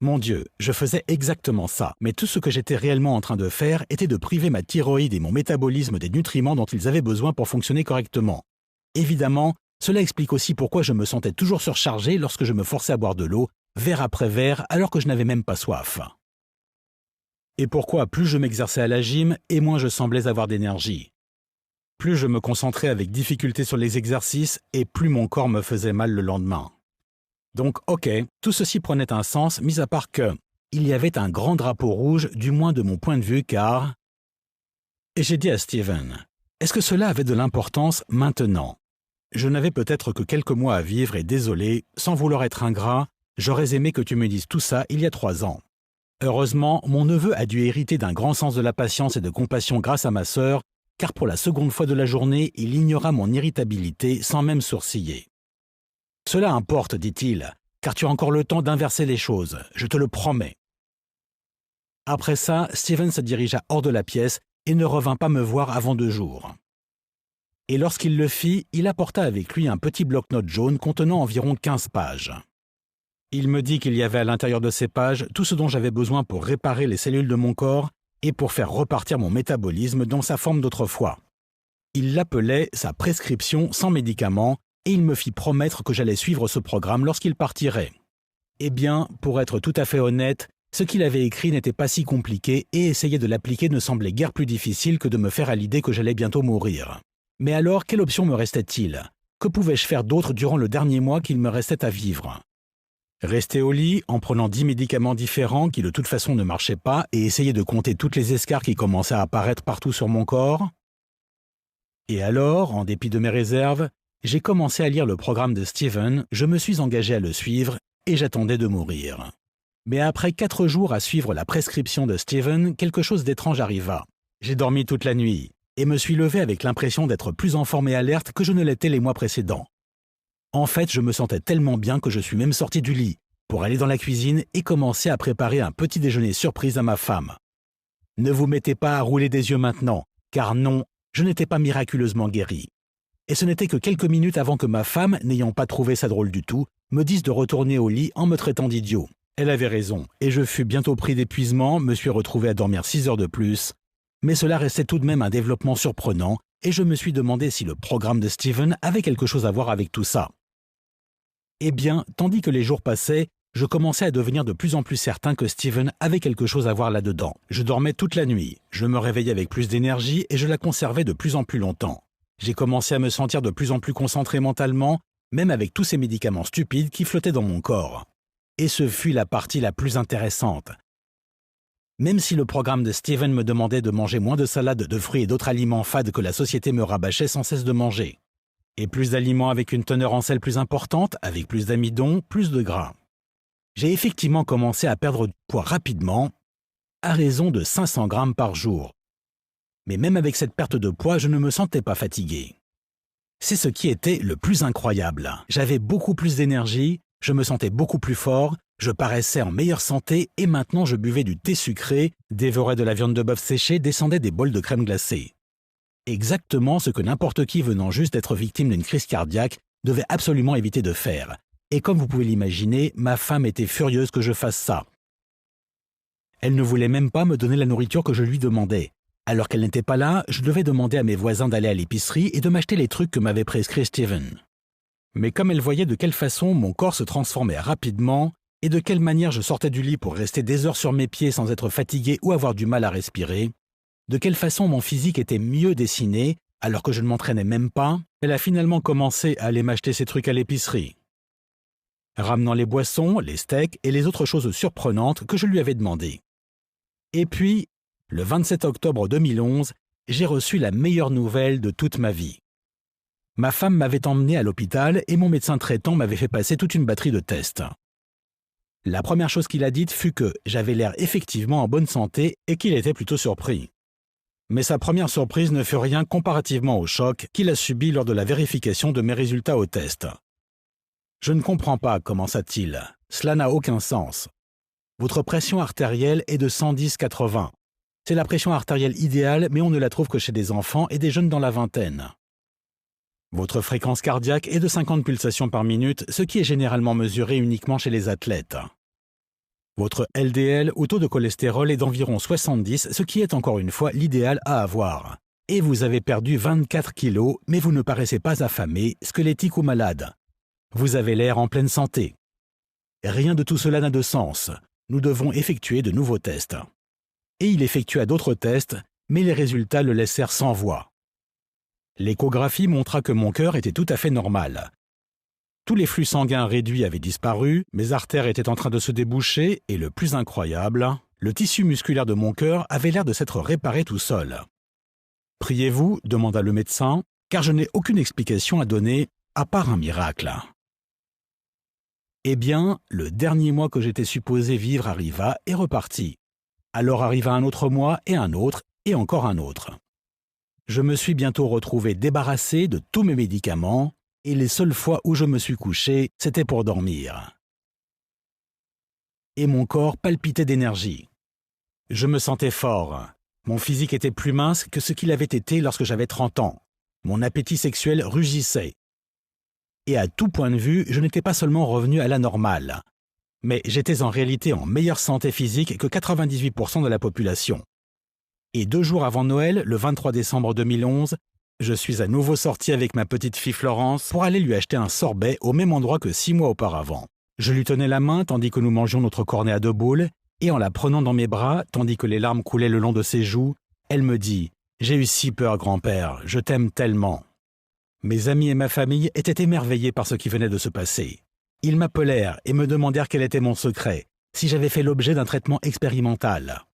Mon Dieu, je faisais exactement ça, mais tout ce que j'étais réellement en train de faire était de priver ma thyroïde et mon métabolisme des nutriments dont ils avaient besoin pour fonctionner correctement. Évidemment, cela explique aussi pourquoi je me sentais toujours surchargé lorsque je me forçais à boire de l'eau, verre après verre, alors que je n'avais même pas soif. Et pourquoi plus je m'exerçais à la gym et moins je semblais avoir d'énergie. Plus je me concentrais avec difficulté sur les exercices et plus mon corps me faisait mal le lendemain. Donc ok, tout ceci prenait un sens, mis à part que il y avait un grand drapeau rouge, du moins de mon point de vue, car... Et j'ai dit à Steven, est-ce que cela avait de l'importance maintenant? Je n'avais peut-être que quelques mois à vivre et désolé, sans vouloir être ingrat, j'aurais aimé que tu me dises tout ça il y a 3 ans. Heureusement, mon neveu a dû hériter d'un grand sens de la patience et de compassion grâce à ma sœur, car pour la seconde fois de la journée, il ignora mon irritabilité sans même sourciller. « Cela importe, dit-il, car tu as encore le temps d'inverser les choses, je te le promets. » Après ça, Steven se dirigea hors de la pièce et ne revint pas me voir avant 2 jours. Et lorsqu'il le fit, il apporta avec lui un petit bloc-notes jaune contenant environ 15 pages. Il me dit qu'il y avait à l'intérieur de ces pages tout ce dont j'avais besoin pour réparer les cellules de mon corps et pour faire repartir mon métabolisme dans sa forme d'autrefois. Il l'appelait sa prescription sans médicaments et il me fit promettre que j'allais suivre ce programme lorsqu'il partirait. Eh bien, pour être tout à fait honnête, ce qu'il avait écrit n'était pas si compliqué et essayer de l'appliquer ne semblait guère plus difficile que de me faire à l'idée que j'allais bientôt mourir. Mais alors, quelle option me restait-il ? Que pouvais-je faire d'autre durant le dernier mois qu'il me restait à vivre ? Rester au lit en prenant 10 médicaments différents qui de toute façon ne marchaient pas et essayer de compter toutes les escarres qui commençaient à apparaître partout sur mon corps ? Et alors, en dépit de mes réserves, j'ai commencé à lire le programme de Steven, je me suis engagé à le suivre et j'attendais de mourir. Mais après 4 jours à suivre la prescription de Steven, quelque chose d'étrange arriva. J'ai dormi toute la nuit et me suis levé avec l'impression d'être plus en forme et alerte que je ne l'étais les mois précédents. En fait, je me sentais tellement bien que je suis même sorti du lit pour aller dans la cuisine et commencer à préparer un petit déjeuner surprise à ma femme. Ne vous mettez pas à rouler des yeux maintenant, car non, je n'étais pas miraculeusement guéri. Et ce n'était que quelques minutes avant que ma femme, n'ayant pas trouvé ça drôle du tout, me dise de retourner au lit en me traitant d'idiot. Elle avait raison, et je fus bientôt pris d'épuisement, me suis retrouvé à dormir 6 heures de plus. Mais cela restait tout de même un développement surprenant, et je me suis demandé si le programme de Steven avait quelque chose à voir avec tout ça. Eh bien, tandis que les jours passaient, je commençais à devenir de plus en plus certain que Steven avait quelque chose à voir là-dedans. Je dormais toute la nuit, je me réveillais avec plus d'énergie et je la conservais de plus en plus longtemps. J'ai commencé à me sentir de plus en plus concentré mentalement, même avec tous ces médicaments stupides qui flottaient dans mon corps. Et ce fut la partie la plus intéressante. Même si le programme de Steven me demandait de manger moins de salade, de fruits et d'autres aliments fades que la société me rabâchait sans cesse de manger. Et plus d'aliments avec une teneur en sel plus importante, avec plus d'amidon, plus de gras. J'ai effectivement commencé à perdre du poids rapidement, à raison de 500 grammes par jour. Mais même avec cette perte de poids, je ne me sentais pas fatigué. C'est ce qui était le plus incroyable. J'avais beaucoup plus d'énergie, je me sentais beaucoup plus fort, je paraissais en meilleure santé et maintenant je buvais du thé sucré, dévorais de la viande de bœuf séchée, descendais des bols de crème glacée. Exactement ce que n'importe qui venant juste d'être victime d'une crise cardiaque devait absolument éviter de faire. Et comme vous pouvez l'imaginer, ma femme était furieuse que je fasse ça. Elle ne voulait même pas me donner la nourriture que je lui demandais. Alors qu'elle n'était pas là, je devais demander à mes voisins d'aller à l'épicerie et de m'acheter les trucs que m'avait prescrit Steven. Mais comme elle voyait de quelle façon mon corps se transformait rapidement et de quelle manière je sortais du lit pour rester des heures sur mes pieds sans être fatigué ou avoir du mal à respirer, de quelle façon mon physique était mieux dessiné alors que je ne m'entraînais même pas, elle a finalement commencé à aller m'acheter ces trucs à l'épicerie, ramenant les boissons, les steaks et les autres choses surprenantes que je lui avais demandées. Et puis, le 27 octobre 2011, j'ai reçu la meilleure nouvelle de toute ma vie. Ma femme m'avait emmené à l'hôpital et mon médecin traitant m'avait fait passer toute une batterie de tests. La première chose qu'il a dite fut que j'avais l'air effectivement en bonne santé et qu'il était plutôt surpris. Mais sa première surprise ne fut rien comparativement au choc qu'il a subi lors de la vérification de mes résultats au test. « Je ne comprends pas, commença-t-il. Cela n'a aucun sens. Votre pression artérielle est de 110/80. C'est la pression artérielle idéale, mais on ne la trouve que chez des enfants et des jeunes dans la vingtaine. Votre fréquence cardiaque est de 50 pulsations par minute, ce qui est généralement mesuré uniquement chez les athlètes. Votre LDL ou taux de cholestérol est d'environ 70, ce qui est encore une fois l'idéal à avoir. Et vous avez perdu 24 kilos, mais vous ne paraissez pas affamé, squelettique ou malade. Vous avez l'air en pleine santé. Rien de tout cela n'a de sens. Nous devons effectuer de nouveaux tests. » Et il effectua d'autres tests, mais les résultats le laissèrent sans voix. L'échographie montra que mon cœur était tout à fait normal. Tous les flux sanguins réduits avaient disparu, mes artères étaient en train de se déboucher et le plus incroyable, le tissu musculaire de mon cœur avait l'air de s'être réparé tout seul. « Priez-vous » demanda le médecin, « car je n'ai aucune explication à donner, à part un miracle. » Eh bien, le dernier mois que j'étais supposé vivre arriva et repartit. Alors arriva un autre mois et encore un autre. Je me suis bientôt retrouvé débarrassé de tous mes médicaments et les seules fois où je me suis couché, c'était pour dormir. Et mon corps palpitait d'énergie. Je me sentais fort. Mon physique était plus mince que ce qu'il avait été lorsque j'avais 30 ans. Mon appétit sexuel rugissait. Et à tout point de vue, je n'étais pas seulement revenu à la normale, mais j'étais en réalité en meilleure santé physique que 98% de la population. Et 2 jours avant Noël, le 23 décembre 2011, Je suis à nouveau sorti avec ma petite fille Florence pour aller lui acheter un sorbet au même endroit que 6 mois auparavant. Je lui tenais la main tandis que nous mangions notre cornet à 2 boules, et en la prenant dans mes bras, tandis que les larmes coulaient le long de ses joues, elle me dit « J'ai eu si peur, grand-père, je t'aime tellement ». Mes amis et ma famille étaient émerveillés par ce qui venait de se passer. Ils m'appelèrent et me demandèrent quel était mon secret, si j'avais fait l'objet d'un traitement expérimental.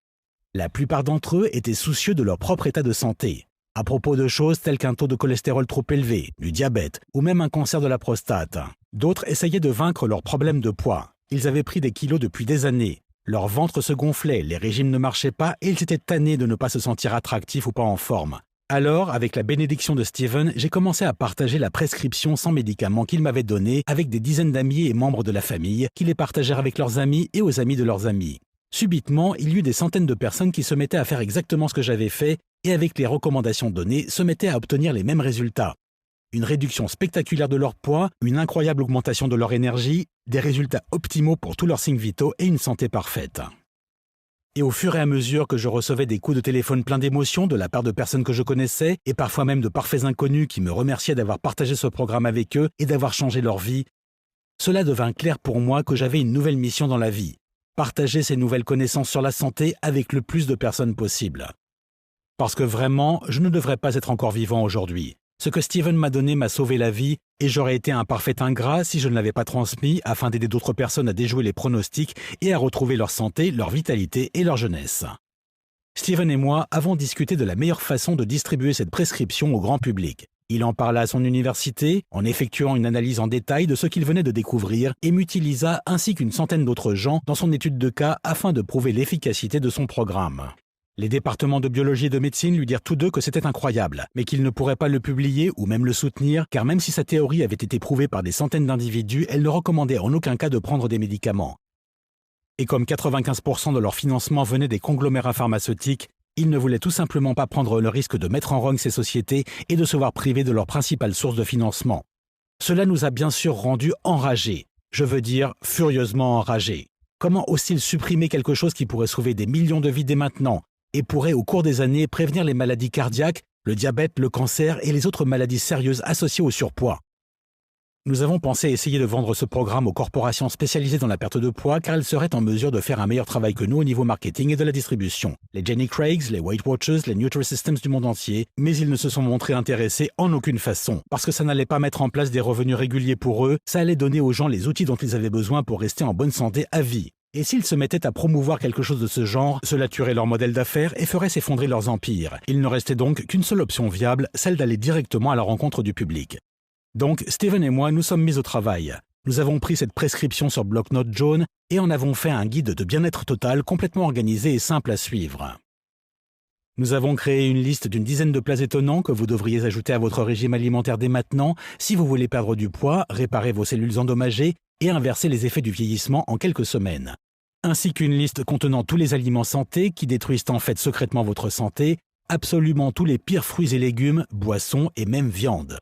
La plupart d'entre eux étaient soucieux de leur propre état de santé, à propos de choses telles qu'un taux de cholestérol trop élevé, du diabète ou même un cancer de la prostate. D'autres essayaient de vaincre leurs problèmes de poids. Ils avaient pris des kilos depuis des années. Leur ventre se gonflait, les régimes ne marchaient pas et ils étaient tannés de ne pas se sentir attractifs ou pas en forme. Alors, avec la bénédiction de Steven, j'ai commencé à partager la prescription sans médicaments qu'il m'avait donnée avec des dizaines d'amis et membres de la famille qui les partagèrent avec leurs amis et aux amis de leurs amis. Subitement, il y eut des centaines de personnes qui se mettaient à faire exactement ce que j'avais fait et avec les recommandations données, se mettaient à obtenir les mêmes résultats. Une réduction spectaculaire de leur poids, une incroyable augmentation de leur énergie, des résultats optimaux pour tous leurs signes vitaux et une santé parfaite. Et au fur et à mesure que je recevais des coups de téléphone pleins d'émotions de la part de personnes que je connaissais, et parfois même de parfaits inconnus qui me remerciaient d'avoir partagé ce programme avec eux et d'avoir changé leur vie, cela devint clair pour moi que j'avais une nouvelle mission dans la vie, partager ces nouvelles connaissances sur la santé avec le plus de personnes possible. Parce que vraiment, je ne devrais pas être encore vivant aujourd'hui. Ce que Steven m'a donné m'a sauvé la vie et j'aurais été un parfait ingrat si je ne l'avais pas transmis afin d'aider d'autres personnes à déjouer les pronostics et à retrouver leur santé, leur vitalité et leur jeunesse. Steven et moi avons discuté de la meilleure façon de distribuer cette prescription au grand public. Il en parla à son université en effectuant une analyse en détail de ce qu'il venait de découvrir et m'utilisa ainsi qu'une centaine d'autres gens dans son étude de cas afin de prouver l'efficacité de son programme. Les départements de biologie et de médecine lui dirent tous deux que c'était incroyable, mais qu'ils ne pourraient pas le publier ou même le soutenir, car même si sa théorie avait été prouvée par des centaines d'individus, elle ne recommandait en aucun cas de prendre des médicaments. Et comme 95% de leur financement venait des conglomérats pharmaceutiques, ils ne voulaient tout simplement pas prendre le risque de mettre en rogne ces sociétés et de se voir privés de leur principale source de financement. Cela nous a bien sûr rendus enragés, je veux dire furieusement enragés. Comment osent-ils supprimer quelque chose qui pourrait sauver des millions de vies dès maintenant et pourrait au cours des années prévenir les maladies cardiaques, le diabète, le cancer et les autres maladies sérieuses associées au surpoids. Nous avons pensé essayer de vendre ce programme aux corporations spécialisées dans la perte de poids car elles seraient en mesure de faire un meilleur travail que nous au niveau marketing et de la distribution. Les Jenny Craigs, les Weight Watchers, les Nutrisystems du monde entier, mais ils ne se sont montrés intéressés en aucune façon parce que ça n'allait pas mettre en place des revenus réguliers pour eux, ça allait donner aux gens les outils dont ils avaient besoin pour rester en bonne santé à vie. Et s'ils se mettaient à promouvoir quelque chose de ce genre, cela tuerait leur modèle d'affaires et ferait s'effondrer leurs empires. Il ne restait donc qu'une seule option viable, celle d'aller directement à la rencontre du public. Donc, Steven et moi nous sommes mis au travail. Nous avons pris cette prescription sur bloc-notes jaune et en avons fait un guide de bien-être total complètement organisé et simple à suivre. Nous avons créé une liste d'une dizaine de plats étonnants que vous devriez ajouter à votre régime alimentaire dès maintenant si vous voulez perdre du poids, réparer vos cellules endommagées et inverser les effets du vieillissement en quelques semaines. Ainsi qu'une liste contenant tous les aliments santé qui détruisent en fait secrètement votre santé, absolument tous les pires fruits et légumes, boissons et même viande.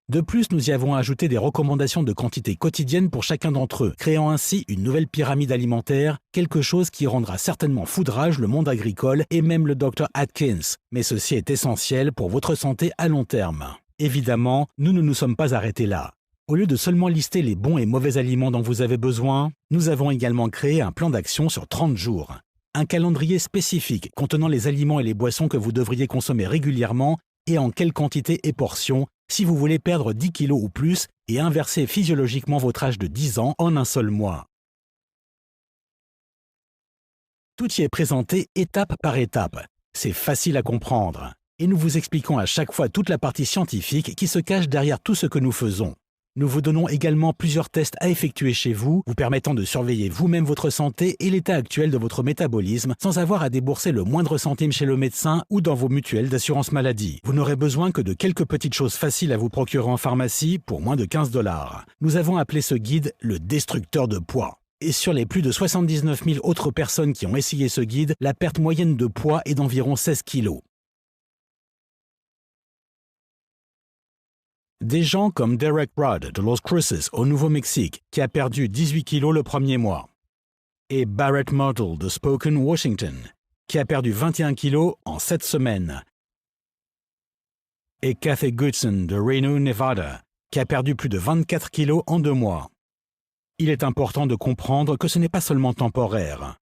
De plus, nous y avons ajouté des recommandations de quantité quotidienne pour chacun d'entre eux, créant ainsi une nouvelle pyramide alimentaire, quelque chose qui rendra certainement foudrage le monde agricole et même le Dr Atkins. Mais ceci est essentiel pour votre santé à long terme. Évidemment, nous ne nous sommes pas arrêtés là. Au lieu de seulement lister les bons et mauvais aliments dont vous avez besoin, nous avons également créé un plan d'action sur 30 jours. Un calendrier spécifique contenant les aliments et les boissons que vous devriez consommer régulièrement et en quelle quantité et portion si vous voulez perdre 10 kilos ou plus et inverser physiologiquement votre âge de 10 ans en un seul mois. Tout y est présenté étape par étape. C'est facile à comprendre. Et nous vous expliquons à chaque fois toute la partie scientifique qui se cache derrière tout ce que nous faisons. Nous vous donnons également plusieurs tests à effectuer chez vous, vous permettant de surveiller vous-même votre santé et l'état actuel de votre métabolisme sans avoir à débourser le moindre centime chez le médecin ou dans vos mutuelles d'assurance maladie. Vous n'aurez besoin que de quelques petites choses faciles à vous procurer en pharmacie pour moins de 15 $. Nous avons appelé ce guide le destructeur de poids. Et sur les plus de 79 000 autres personnes qui ont essayé ce guide, la perte moyenne de poids est d'environ 16 kilos. Des gens comme Derek Rudd de Los Cruces au Nouveau-Mexique, qui a perdu 18 kilos le premier mois, et Barrett Myrtle de Spokane, Washington, qui a perdu 21 kilos en 7 semaines. et Kathy Goodson de Reno, Nevada, qui a perdu plus de 24 kilos en 2 mois. Il est important de comprendre que ce n'est pas seulement temporaire.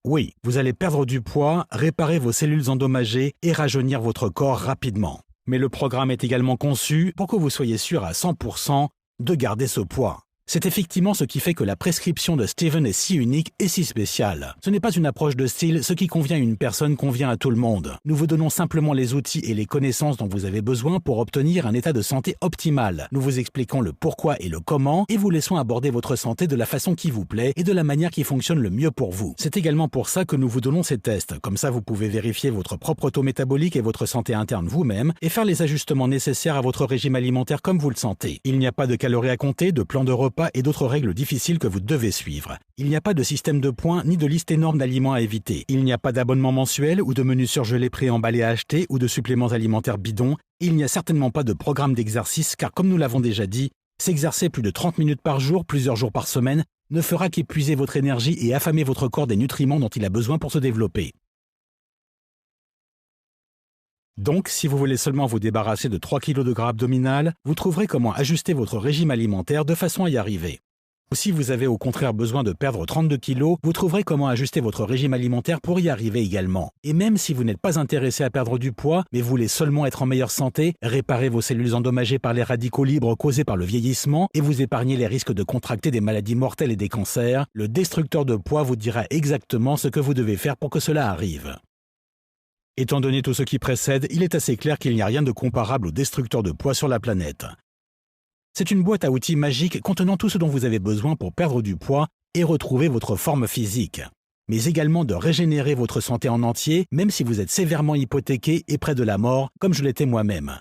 Oui, vous allez perdre du poids, réparer vos cellules endommagées et rajeunir votre corps rapidement. Mais le programme est également conçu pour que vous soyez sûr à 100% de garder ce poids. C'est effectivement ce qui fait que la prescription de Steven est si unique et si spéciale. Ce n'est pas une approche de style, ce qui convient à une personne convient à tout le monde. Nous vous donnons simplement les outils et les connaissances dont vous avez besoin pour obtenir un état de santé optimal. Nous vous expliquons le pourquoi et le comment et vous laissons aborder votre santé de la façon qui vous plaît et de la manière qui fonctionne le mieux pour vous. C'est également pour ça que nous vous donnons ces tests. Comme ça, vous pouvez vérifier votre propre taux métabolique et votre santé interne vous-même et faire les ajustements nécessaires à votre régime alimentaire comme vous le sentez. Il n'y a pas de calories à compter, de plan de repas et d'autres règles difficiles que vous devez suivre. Il n'y a pas de système de points ni de liste énorme d'aliments à éviter. Il n'y a pas d'abonnement mensuel ou de menus surgelés préemballés à acheter ou de suppléments alimentaires bidons. Il n'y a certainement pas de programme d'exercice car comme nous l'avons déjà dit, s'exercer plus de 30 minutes par jour, plusieurs jours par semaine, ne fera qu'épuiser votre énergie et affamer votre corps des nutriments dont il a besoin pour se développer. Donc, si vous voulez seulement vous débarrasser de 3 kg de gras abdominal, vous trouverez comment ajuster votre régime alimentaire de façon à y arriver. Ou si vous avez au contraire besoin de perdre 32 kg, vous trouverez comment ajuster votre régime alimentaire pour y arriver également. Et même si vous n'êtes pas intéressé à perdre du poids, mais voulez seulement être en meilleure santé, réparer vos cellules endommagées par les radicaux libres causés par le vieillissement et vous épargner les risques de contracter des maladies mortelles et des cancers, le destructeur de poids vous dira exactement ce que vous devez faire pour que cela arrive. Étant donné tout ce qui précède, il est assez clair qu'il n'y a rien de comparable au destructeur de poids sur la planète. C'est une boîte à outils magique contenant tout ce dont vous avez besoin pour perdre du poids et retrouver votre forme physique, mais également de régénérer votre santé en entier, même si vous êtes sévèrement hypothéqué et près de la mort, comme je l'étais moi-même.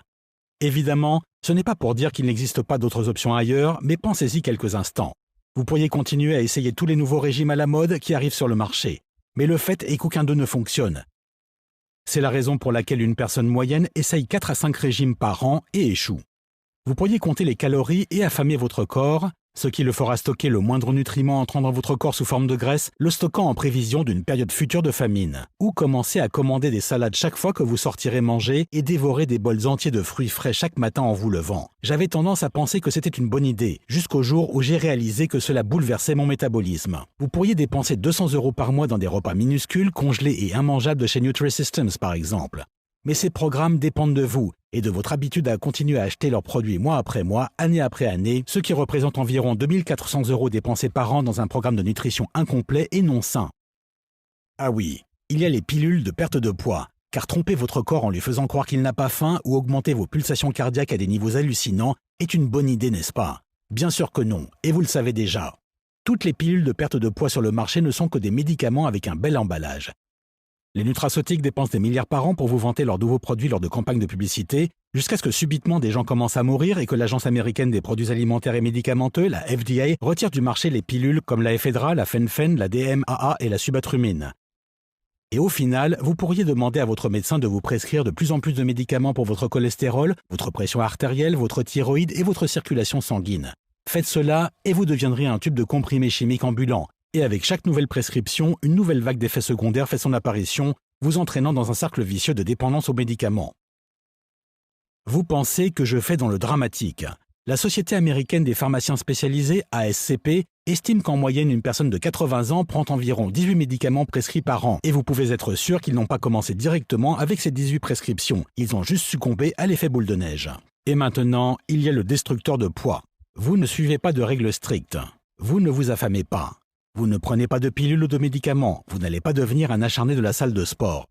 Évidemment, ce n'est pas pour dire qu'il n'existe pas d'autres options ailleurs, mais pensez-y quelques instants. Vous pourriez continuer à essayer tous les nouveaux régimes à la mode qui arrivent sur le marché, mais le fait est qu'aucun d'eux ne fonctionne. C'est la raison pour laquelle une personne moyenne essaye 4 à 5 régimes par an et échoue. Vous pourriez compter les calories et affamer votre corps, ce qui le fera stocker le moindre nutriment entrant dans votre corps sous forme de graisse, le stockant en prévision d'une période future de famine. Ou commencer à commander des salades chaque fois que vous sortirez manger et dévorer des bols entiers de fruits frais chaque matin en vous levant. J'avais tendance à penser que c'était une bonne idée, jusqu'au jour où j'ai réalisé que cela bouleversait mon métabolisme. Vous pourriez dépenser 200 € par mois dans des repas minuscules, congelés et immangeables de chez Nutri-Systems par exemple. Mais ces programmes dépendent de vous et de votre habitude à continuer à acheter leurs produits mois après mois, année après année, ce qui représente environ 2400 € dépensés par an dans un programme de nutrition incomplet et non sain. Ah oui, il y a les pilules de perte de poids, car tromper votre corps en lui faisant croire qu'il n'a pas faim ou augmenter vos pulsations cardiaques à des niveaux hallucinants est une bonne idée, n'est-ce pas? Bien sûr que non, et vous le savez déjà. Toutes les pilules de perte de poids sur le marché ne sont que des médicaments avec un bel emballage. Les nutraceutiques dépensent des milliards par an pour vous vanter leurs nouveaux produits lors de campagnes de publicité, jusqu'à ce que subitement des gens commencent à mourir et que l'Agence américaine des produits alimentaires et médicamenteux, la FDA, retire du marché les pilules comme la ephedra, la fen-phen, la DMAA et la subatrumine. Et au final, vous pourriez demander à votre médecin de vous prescrire de plus en plus de médicaments pour votre cholestérol, votre pression artérielle, votre thyroïde et votre circulation sanguine. Faites cela et vous deviendrez un tube de comprimés chimiques ambulant. Et avec chaque nouvelle prescription, une nouvelle vague d'effets secondaires fait son apparition, vous entraînant dans un cercle vicieux de dépendance aux médicaments. Vous pensez que je fais dans le dramatique. La Société américaine des pharmaciens spécialisés, ASCP, estime qu'en moyenne une personne de 80 ans prend environ 18 médicaments prescrits par an. Et vous pouvez être sûr qu'ils n'ont pas commencé directement avec ces 18 prescriptions. Ils ont juste succombé à l'effet boule de neige. Et maintenant, il y a le destructeur de poids. Vous ne suivez pas de règles strictes. Vous ne vous affamez pas. Vous ne prenez pas de pilules ou de médicaments, vous n'allez pas devenir un acharné de la salle de sport.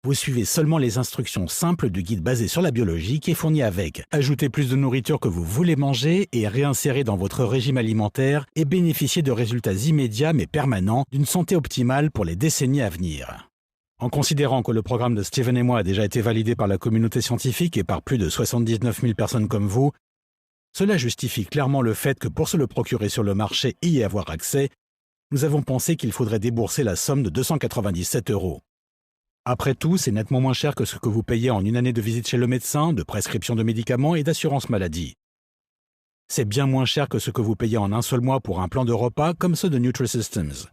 Vous suivez seulement les instructions simples du guide basé sur la biologie qui est fourni avec. Ajoutez plus de nourriture que vous voulez manger et réinsérer dans votre régime alimentaire et bénéficiez de résultats immédiats mais permanents d'une santé optimale pour les décennies à venir. En considérant que le programme de Steven et moi a déjà été validé par la communauté scientifique et par plus de 79 000 personnes comme vous, cela justifie clairement le fait que pour se le procurer sur le marché et y avoir accès, nous avons pensé qu'il faudrait débourser la somme de 297 €. Après tout, c'est nettement moins cher que ce que vous payez en une année de visite chez le médecin, de prescription de médicaments et d'assurance maladie. C'est bien moins cher que ce que vous payez en un seul mois pour un plan de repas comme ceux de Nutri-Systems.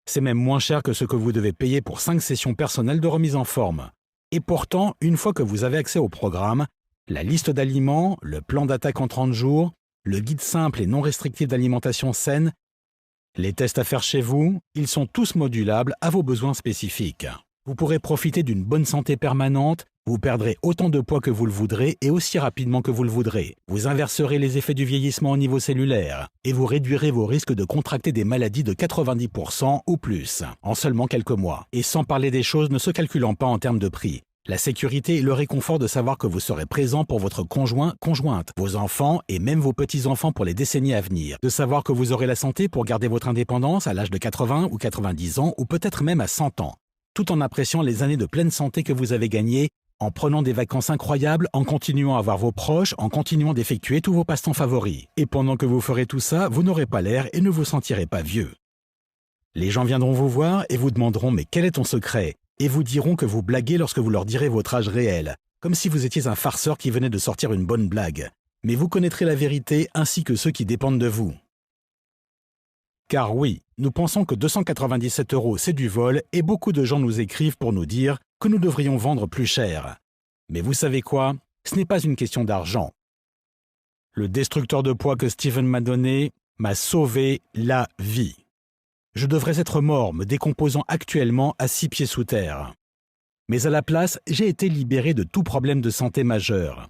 C'est même moins cher que ce que vous devez payer pour 5 sessions personnelles de remise en forme. Et pourtant, une fois que vous avez accès au programme, la liste d'aliments, le plan d'attaque en 30 jours, le guide simple et non restrictif d'alimentation saine, les tests à faire chez vous, ils sont tous modulables à vos besoins spécifiques. Vous pourrez profiter d'une bonne santé permanente, vous perdrez autant de poids que vous le voudrez et aussi rapidement que vous le voudrez. Vous inverserez les effets du vieillissement au niveau cellulaire et vous réduirez vos risques de contracter des maladies de 90% ou plus en seulement quelques mois. Et sans parler des choses ne se calculant pas en termes de prix. La sécurité et le réconfort de savoir que vous serez présent pour votre conjoint, conjointe, vos enfants et même vos petits-enfants pour les décennies à venir. De savoir que vous aurez la santé pour garder votre indépendance à l'âge de 80 ou 90 ans ou peut-être même à 100 ans, tout en appréciant les années de pleine santé que vous avez gagnées, en prenant des vacances incroyables, en continuant à voir vos proches, en continuant d'effectuer tous vos passe-temps favoris. Et pendant que vous ferez tout ça, vous n'aurez pas l'air et ne vous sentirez pas vieux. Les gens viendront vous voir et vous demanderont « Mais quel est ton secret ?» et vous diront que vous blaguez lorsque vous leur direz votre âge réel, comme si vous étiez un farceur qui venait de sortir une bonne blague. Mais vous connaîtrez la vérité ainsi que ceux qui dépendent de vous. Car oui, nous pensons que 297 € c'est du vol et beaucoup de gens nous écrivent pour nous dire que nous devrions vendre plus cher. Mais vous savez quoi? Ce n'est pas une question d'argent. Le destructeur de poids que Steven m'a donné m'a sauvé la vie. Je devrais être mort, me décomposant actuellement à 6 pieds sous terre. Mais à la place, j'ai été libéré de tout problème de santé majeur.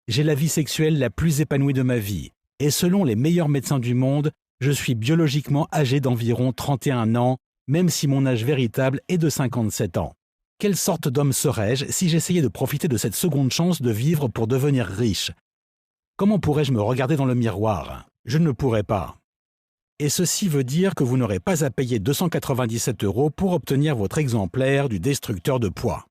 J'ai la vie sexuelle la plus épanouie de ma vie, et selon les meilleurs médecins du monde, je suis biologiquement âgé d'environ 31 ans, même si mon âge véritable est de 57 ans. Quelle sorte d'homme serais-je si j'essayais de profiter de cette seconde chance de vivre pour devenir riche? Comment pourrais-je me regarder dans le miroir? Je ne pourrais pas. Et ceci veut dire que vous n'aurez pas à payer 297 € pour obtenir votre exemplaire du destructeur de poids.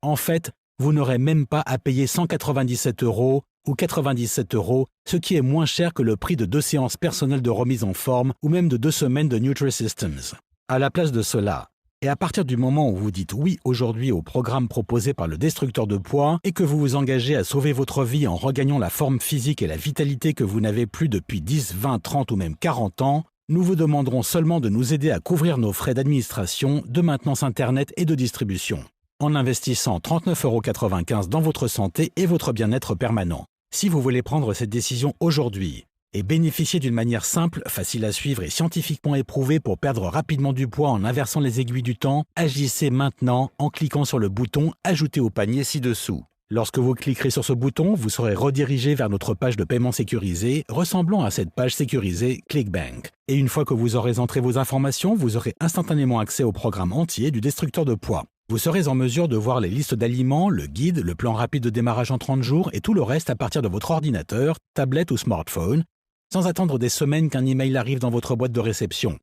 En fait, vous n'aurez même pas à payer 197 € ou 97 €, ce qui est moins cher que le prix de 2 séances personnelles de remise en forme ou même de 2 semaines de Nutri-Systems. À la place de cela, et à partir du moment où vous dites oui aujourd'hui au programme proposé par le destructeur de poids et que vous vous engagez à sauver votre vie en regagnant la forme physique et la vitalité que vous n'avez plus depuis 10, 20, 30 ou même 40 ans, nous vous demanderons seulement de nous aider à couvrir nos frais d'administration, de maintenance Internet et de distribution, en investissant 39,95 € dans votre santé et votre bien-être permanent. Si vous voulez prendre cette décision aujourd'hui et bénéficier d'une manière simple, facile à suivre et scientifiquement éprouvée pour perdre rapidement du poids en inversant les aiguilles du temps, agissez maintenant en cliquant sur le bouton « Ajouter au panier » ci-dessous. Lorsque vous cliquerez sur ce bouton, vous serez redirigé vers notre page de paiement sécurisé, ressemblant à cette page sécurisée ClickBank. Et une fois que vous aurez entré vos informations, vous aurez instantanément accès au programme entier du destructeur de poids. Vous serez en mesure de voir les listes d'aliments, le guide, le plan rapide de démarrage en 30 jours et tout le reste à partir de votre ordinateur, tablette ou smartphone, sans attendre des semaines qu'un email arrive dans votre boîte de réception.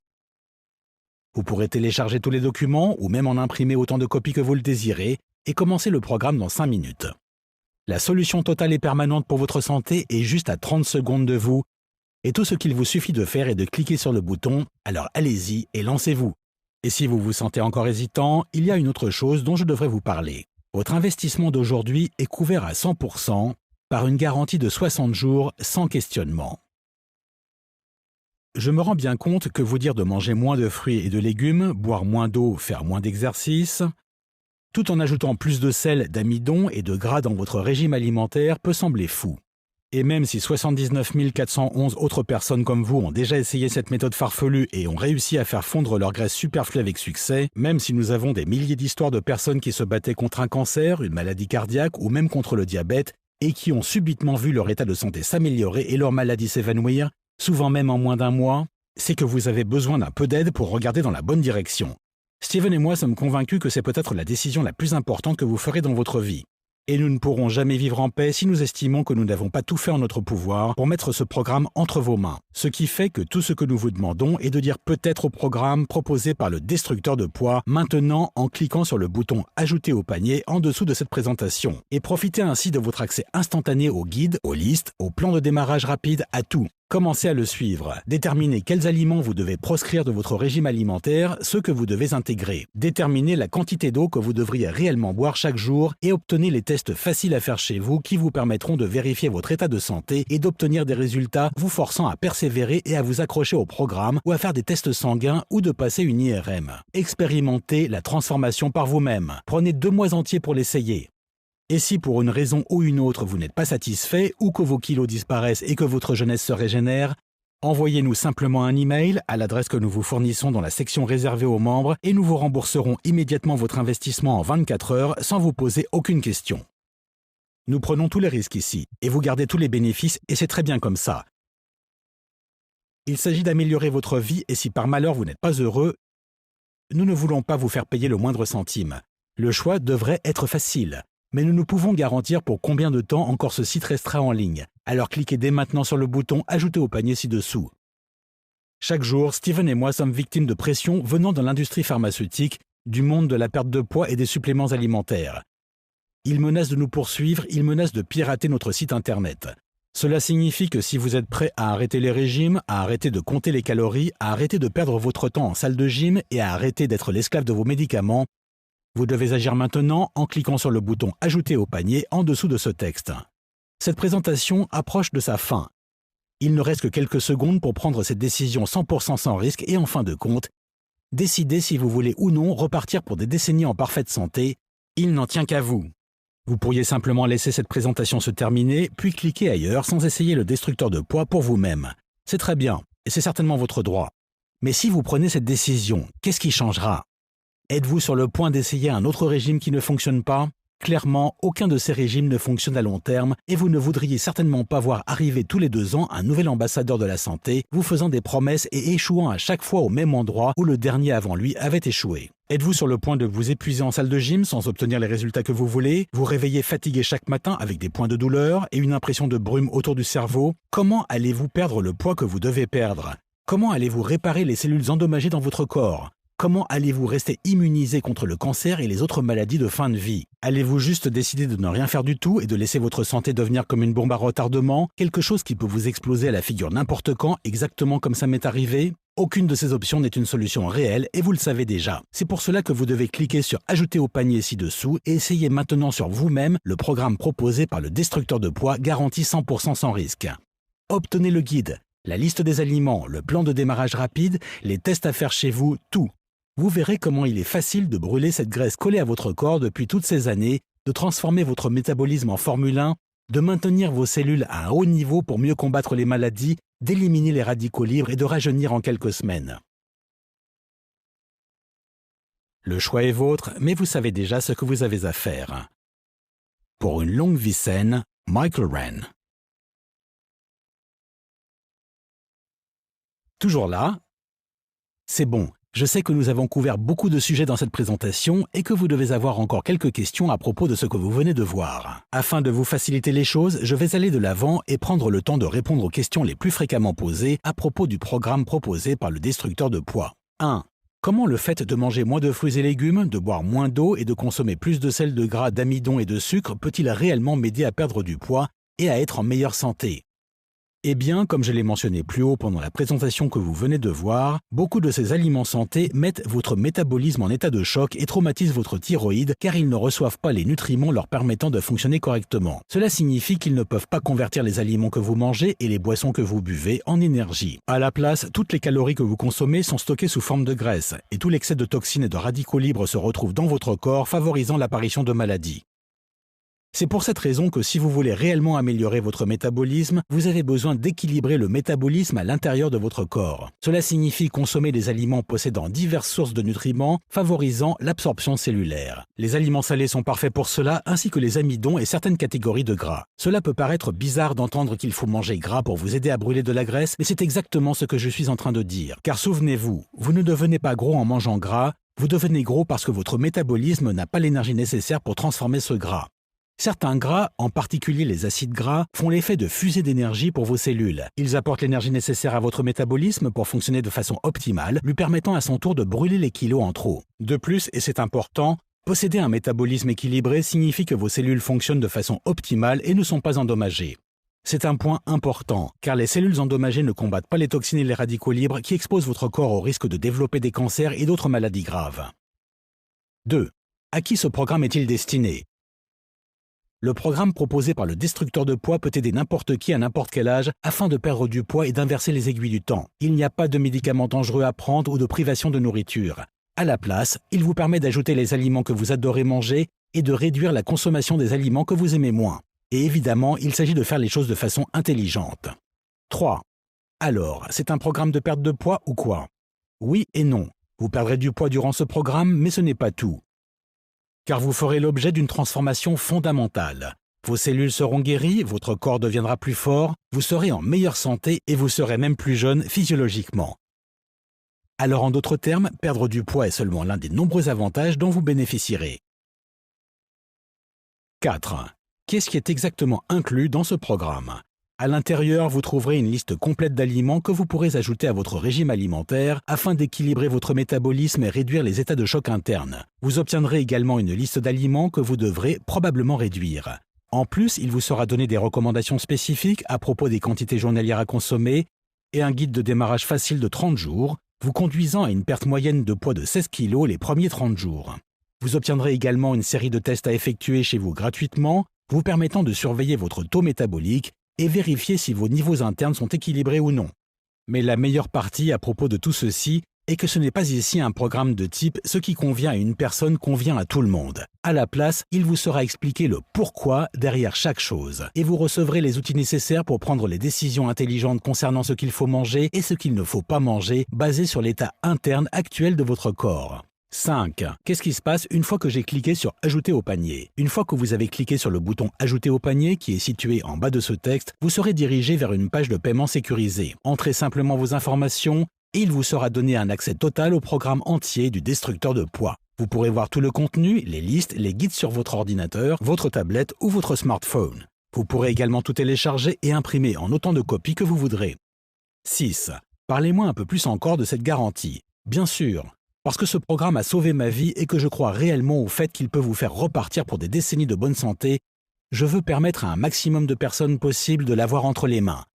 Vous pourrez télécharger tous les documents ou même en imprimer autant de copies que vous le désirez et commencer le programme dans 5 minutes. La solution totale et permanente pour votre santé est juste à 30 secondes de vous et tout ce qu'il vous suffit de faire est de cliquer sur le bouton, alors allez-y et lancez-vous. Et si vous vous sentez encore hésitant, il y a une autre chose dont je devrais vous parler. Votre investissement d'aujourd'hui est couvert à 100% par une garantie de 60 jours sans questionnement. Je me rends bien compte que vous dire de manger moins de fruits et de légumes, boire moins d'eau, faire moins d'exercice, tout en ajoutant plus de sel, d'amidon et de gras dans votre régime alimentaire peut sembler fou. Et même si 79 411 autres personnes comme vous ont déjà essayé cette méthode farfelue et ont réussi à faire fondre leur graisse superflue avec succès, même si nous avons des milliers d'histoires de personnes qui se battaient contre un cancer, une maladie cardiaque ou même contre le diabète et qui ont subitement vu leur état de santé s'améliorer et leur maladie s'évanouir, souvent même en moins d'un mois, c'est que vous avez besoin d'un peu d'aide pour regarder dans la bonne direction. Steven et moi sommes convaincus que c'est peut-être la décision la plus importante que vous ferez dans votre vie. Et nous ne pourrons jamais vivre en paix si nous estimons que nous n'avons pas tout fait en notre pouvoir pour mettre ce programme entre vos mains. Ce qui fait que tout ce que nous vous demandons est de dire peut-être au programme proposé par le destructeur de poids maintenant en cliquant sur le bouton « Ajouter au panier » en dessous de cette présentation. Et profitez ainsi de votre accès instantané aux guides, aux listes, aux plans de démarrage rapide, à tout. Commencez à le suivre. Déterminez quels aliments vous devez proscrire de votre régime alimentaire, ceux que vous devez intégrer. Déterminez la quantité d'eau que vous devriez réellement boire chaque jour et obtenez les tests faciles à faire chez vous qui vous permettront de vérifier votre état de santé et d'obtenir des résultats vous forçant à persévérer et à vous accrocher au programme ou à faire des tests sanguins ou de passer une IRM. Expérimentez la transformation par vous-même. Prenez 2 mois entiers pour l'essayer. Et si pour une raison ou une autre vous n'êtes pas satisfait ou que vos kilos disparaissent et que votre jeunesse se régénère, envoyez-nous simplement un email à l'adresse que nous vous fournissons dans la section réservée aux membres et nous vous rembourserons immédiatement votre investissement en 24 heures sans vous poser aucune question. Nous prenons tous les risques ici et vous gardez tous les bénéfices et c'est très bien comme ça. Il s'agit d'améliorer votre vie et si par malheur vous n'êtes pas heureux, nous ne voulons pas vous faire payer le moindre centime. Le choix devrait être facile. Mais nous ne pouvons garantir pour combien de temps encore ce site restera en ligne. Alors cliquez dès maintenant sur le bouton « Ajouter au panier » ci-dessous. Chaque jour, Steven et moi sommes victimes de pression venant de l'industrie pharmaceutique, du monde de la perte de poids et des suppléments alimentaires. Ils menacent de nous poursuivre, ils menacent de pirater notre site internet. Cela signifie que si vous êtes prêt à arrêter les régimes, à arrêter de compter les calories, à arrêter de perdre votre temps en salle de gym et à arrêter d'être l'esclave de vos médicaments, vous devez agir maintenant en cliquant sur le bouton « Ajouter au panier » en dessous de ce texte. Cette présentation approche de sa fin. Il ne reste que quelques secondes pour prendre cette décision 100% sans risque et en fin de compte, décider si vous voulez ou non repartir pour des décennies en parfaite santé. Il n'en tient qu'à vous. Vous pourriez simplement laisser cette présentation se terminer, puis cliquer ailleurs sans essayer le destructeur de poids pour vous-même. C'est très bien, et c'est certainement votre droit. Mais si vous prenez cette décision, qu'est-ce qui changera ? Êtes-vous sur le point d'essayer un autre régime qui ne fonctionne pas ? Clairement, aucun de ces régimes ne fonctionne à long terme et vous ne voudriez certainement pas voir arriver tous les 2 ans un nouvel ambassadeur de la santé, vous faisant des promesses et échouant à chaque fois au même endroit où le dernier avant lui avait échoué. Êtes-vous sur le point de vous épuiser en salle de gym sans obtenir les résultats que vous voulez ? Vous réveillez fatigué chaque matin avec des points de douleur et une impression de brume autour du cerveau ? Comment allez-vous perdre le poids que vous devez perdre ? Comment allez-vous réparer les cellules endommagées dans votre corps ? Comment allez-vous rester immunisé contre le cancer et les autres maladies de fin de vie ? Allez-vous juste décider de ne rien faire du tout et de laisser votre santé devenir comme une bombe à retardement, quelque chose qui peut vous exploser à la figure n'importe quand, exactement comme ça m'est arrivé ? Aucune de ces options n'est une solution réelle et vous le savez déjà. C'est pour cela que vous devez cliquer sur « Ajouter au panier » ci-dessous et essayer maintenant sur vous-même le programme proposé par le destructeur de poids garanti 100% sans risque. Obtenez le guide, la liste des aliments, le plan de démarrage rapide, les tests à faire chez vous, tout. Vous verrez comment il est facile de brûler cette graisse collée à votre corps depuis toutes ces années, de transformer votre métabolisme en Formule 1, de maintenir vos cellules à un haut niveau pour mieux combattre les maladies, d'éliminer les radicaux libres et de rajeunir en quelques semaines. Le choix est vôtre, mais vous savez déjà ce que vous avez à faire. Pour une longue vie saine, Michael Wren. Toujours là ? C'est bon. Je sais que nous avons couvert beaucoup de sujets dans cette présentation et que vous devez avoir encore quelques questions à propos de ce que vous venez de voir. Afin de vous faciliter les choses, je vais aller de l'avant et prendre le temps de répondre aux questions les plus fréquemment posées à propos du programme proposé par le destructeur de poids. 1. Comment le fait de manger moins de fruits et légumes, de boire moins d'eau et de consommer plus de sel, de gras, d'amidon et de sucre peut-il réellement m'aider à perdre du poids et à être en meilleure santé ? Eh bien, comme je l'ai mentionné plus haut pendant la présentation que vous venez de voir, beaucoup de ces aliments santé mettent votre métabolisme en état de choc et traumatisent votre thyroïde car ils ne reçoivent pas les nutriments leur permettant de fonctionner correctement. Cela signifie qu'ils ne peuvent pas convertir les aliments que vous mangez et les boissons que vous buvez en énergie. À la place, toutes les calories que vous consommez sont stockées sous forme de graisse et tout l'excès de toxines et de radicaux libres se retrouve dans votre corps, favorisant l'apparition de maladies. C'est pour cette raison que si vous voulez réellement améliorer votre métabolisme, vous avez besoin d'équilibrer le métabolisme à l'intérieur de votre corps. Cela signifie consommer des aliments possédant diverses sources de nutriments, favorisant l'absorption cellulaire. Les aliments salés sont parfaits pour cela, ainsi que les amidons et certaines catégories de gras. Cela peut paraître bizarre d'entendre qu'il faut manger gras pour vous aider à brûler de la graisse, mais c'est exactement ce que je suis en train de dire. Car souvenez-vous, vous ne devenez pas gros en mangeant gras, vous devenez gros parce que votre métabolisme n'a pas l'énergie nécessaire pour transformer ce gras. Certains gras, en particulier les acides gras, font l'effet de fusée d'énergie pour vos cellules. Ils apportent l'énergie nécessaire à votre métabolisme pour fonctionner de façon optimale, lui permettant à son tour de brûler les kilos en trop. De plus, et c'est important, posséder un métabolisme équilibré signifie que vos cellules fonctionnent de façon optimale et ne sont pas endommagées. C'est un point important, car les cellules endommagées ne combattent pas les toxines et les radicaux libres qui exposent votre corps au risque de développer des cancers et d'autres maladies graves. 2. À qui ce programme est-il destiné? Le programme proposé par le destructeur de poids peut aider n'importe qui à n'importe quel âge afin de perdre du poids et d'inverser les aiguilles du temps. Il n'y a pas de médicaments dangereux à prendre ou de privation de nourriture. À la place, il vous permet d'ajouter les aliments que vous adorez manger et de réduire la consommation des aliments que vous aimez moins. Et évidemment, il s'agit de faire les choses de façon intelligente. 3. Alors, c'est un programme de perte de poids ou quoi? Oui et non. Vous perdrez du poids durant ce programme, mais ce n'est pas tout. Car vous ferez l'objet d'une transformation fondamentale. Vos cellules seront guéries, votre corps deviendra plus fort, vous serez en meilleure santé et vous serez même plus jeune physiologiquement. Alors en d'autres termes, perdre du poids est seulement l'un des nombreux avantages dont vous bénéficierez. 4. Qu'est-ce qui est exactement inclus dans ce programme? À l'intérieur, vous trouverez une liste complète d'aliments que vous pourrez ajouter à votre régime alimentaire afin d'équilibrer votre métabolisme et réduire les états de choc internes. Vous obtiendrez également une liste d'aliments que vous devrez probablement réduire. En plus, il vous sera donné des recommandations spécifiques à propos des quantités journalières à consommer et un guide de démarrage facile de 30 jours, vous conduisant à une perte moyenne de poids de 16 kg les premiers 30 jours. Vous obtiendrez également une série de tests à effectuer chez vous gratuitement, vous permettant de surveiller votre taux métabolique et vérifier si vos niveaux internes sont équilibrés ou non. Mais la meilleure partie à propos de tout ceci est que ce n'est pas ici un programme de type « ce qui convient à une personne convient à tout le monde ». À la place, il vous sera expliqué le pourquoi derrière chaque chose et vous recevrez les outils nécessaires pour prendre les décisions intelligentes concernant ce qu'il faut manger et ce qu'il ne faut pas manger basés sur l'état interne actuel de votre corps. 5. Qu'est-ce qui se passe une fois que j'ai cliqué sur « Ajouter au panier » ? Une fois que vous avez cliqué sur le bouton « Ajouter au panier » qui est situé en bas de ce texte, vous serez dirigé vers une page de paiement sécurisée. Entrez simplement vos informations et il vous sera donné un accès total au programme entier du destructeur de poids. Vous pourrez voir tout le contenu, les listes, les guides sur votre ordinateur, votre tablette ou votre smartphone. Vous pourrez également tout télécharger et imprimer en autant de copies que vous voudrez. 6. Parlez-moi un peu plus encore de cette garantie. Bien sûr, parce que ce programme a sauvé ma vie et que je crois réellement au fait qu'il peut vous faire repartir pour des décennies de bonne santé, je veux permettre à un maximum de personnes possible de l'avoir entre les mains.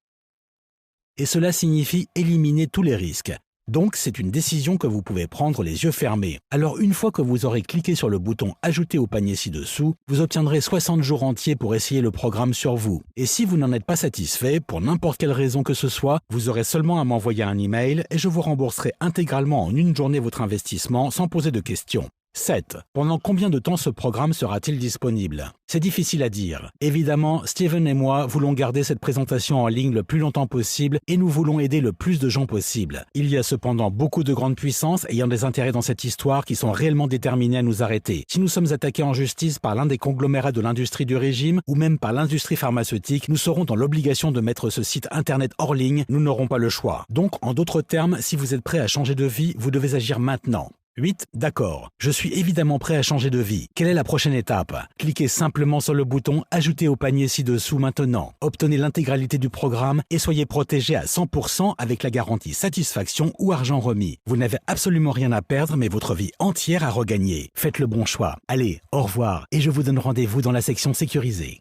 Et cela signifie éliminer tous les risques. Donc, c'est une décision que vous pouvez prendre les yeux fermés. Alors, une fois que vous aurez cliqué sur le bouton « Ajouter au panier » ci-dessous, vous obtiendrez 60 jours entiers pour essayer le programme sur vous. Et si vous n'en êtes pas satisfait, pour n'importe quelle raison que ce soit, vous aurez seulement à m'envoyer un email et je vous rembourserai intégralement en une journée votre investissement sans poser de questions. 7. Pendant combien de temps ce programme sera-t-il disponible? C'est difficile à dire. Évidemment, Steven et moi voulons garder cette présentation en ligne le plus longtemps possible et nous voulons aider le plus de gens possible. Il y a cependant beaucoup de grandes puissances ayant des intérêts dans cette histoire qui sont réellement déterminés à nous arrêter. Si nous sommes attaqués en justice par l'un des conglomérats de l'industrie du régime ou même par l'industrie pharmaceutique, nous serons dans l'obligation de mettre ce site internet hors ligne, nous n'aurons pas le choix. Donc, en d'autres termes, si vous êtes prêt à changer de vie, vous devez agir maintenant. 8. D'accord. Je suis évidemment prêt à changer de vie. Quelle est la prochaine étape? Cliquez simplement sur le bouton « Ajouter au panier » ci-dessous maintenant. Obtenez l'intégralité du programme et soyez protégé à 100% avec la garantie satisfaction ou argent remis. Vous n'avez absolument rien à perdre mais votre vie entière à regagner. Faites le bon choix. Allez, au revoir et je vous donne rendez-vous dans la section sécurisée.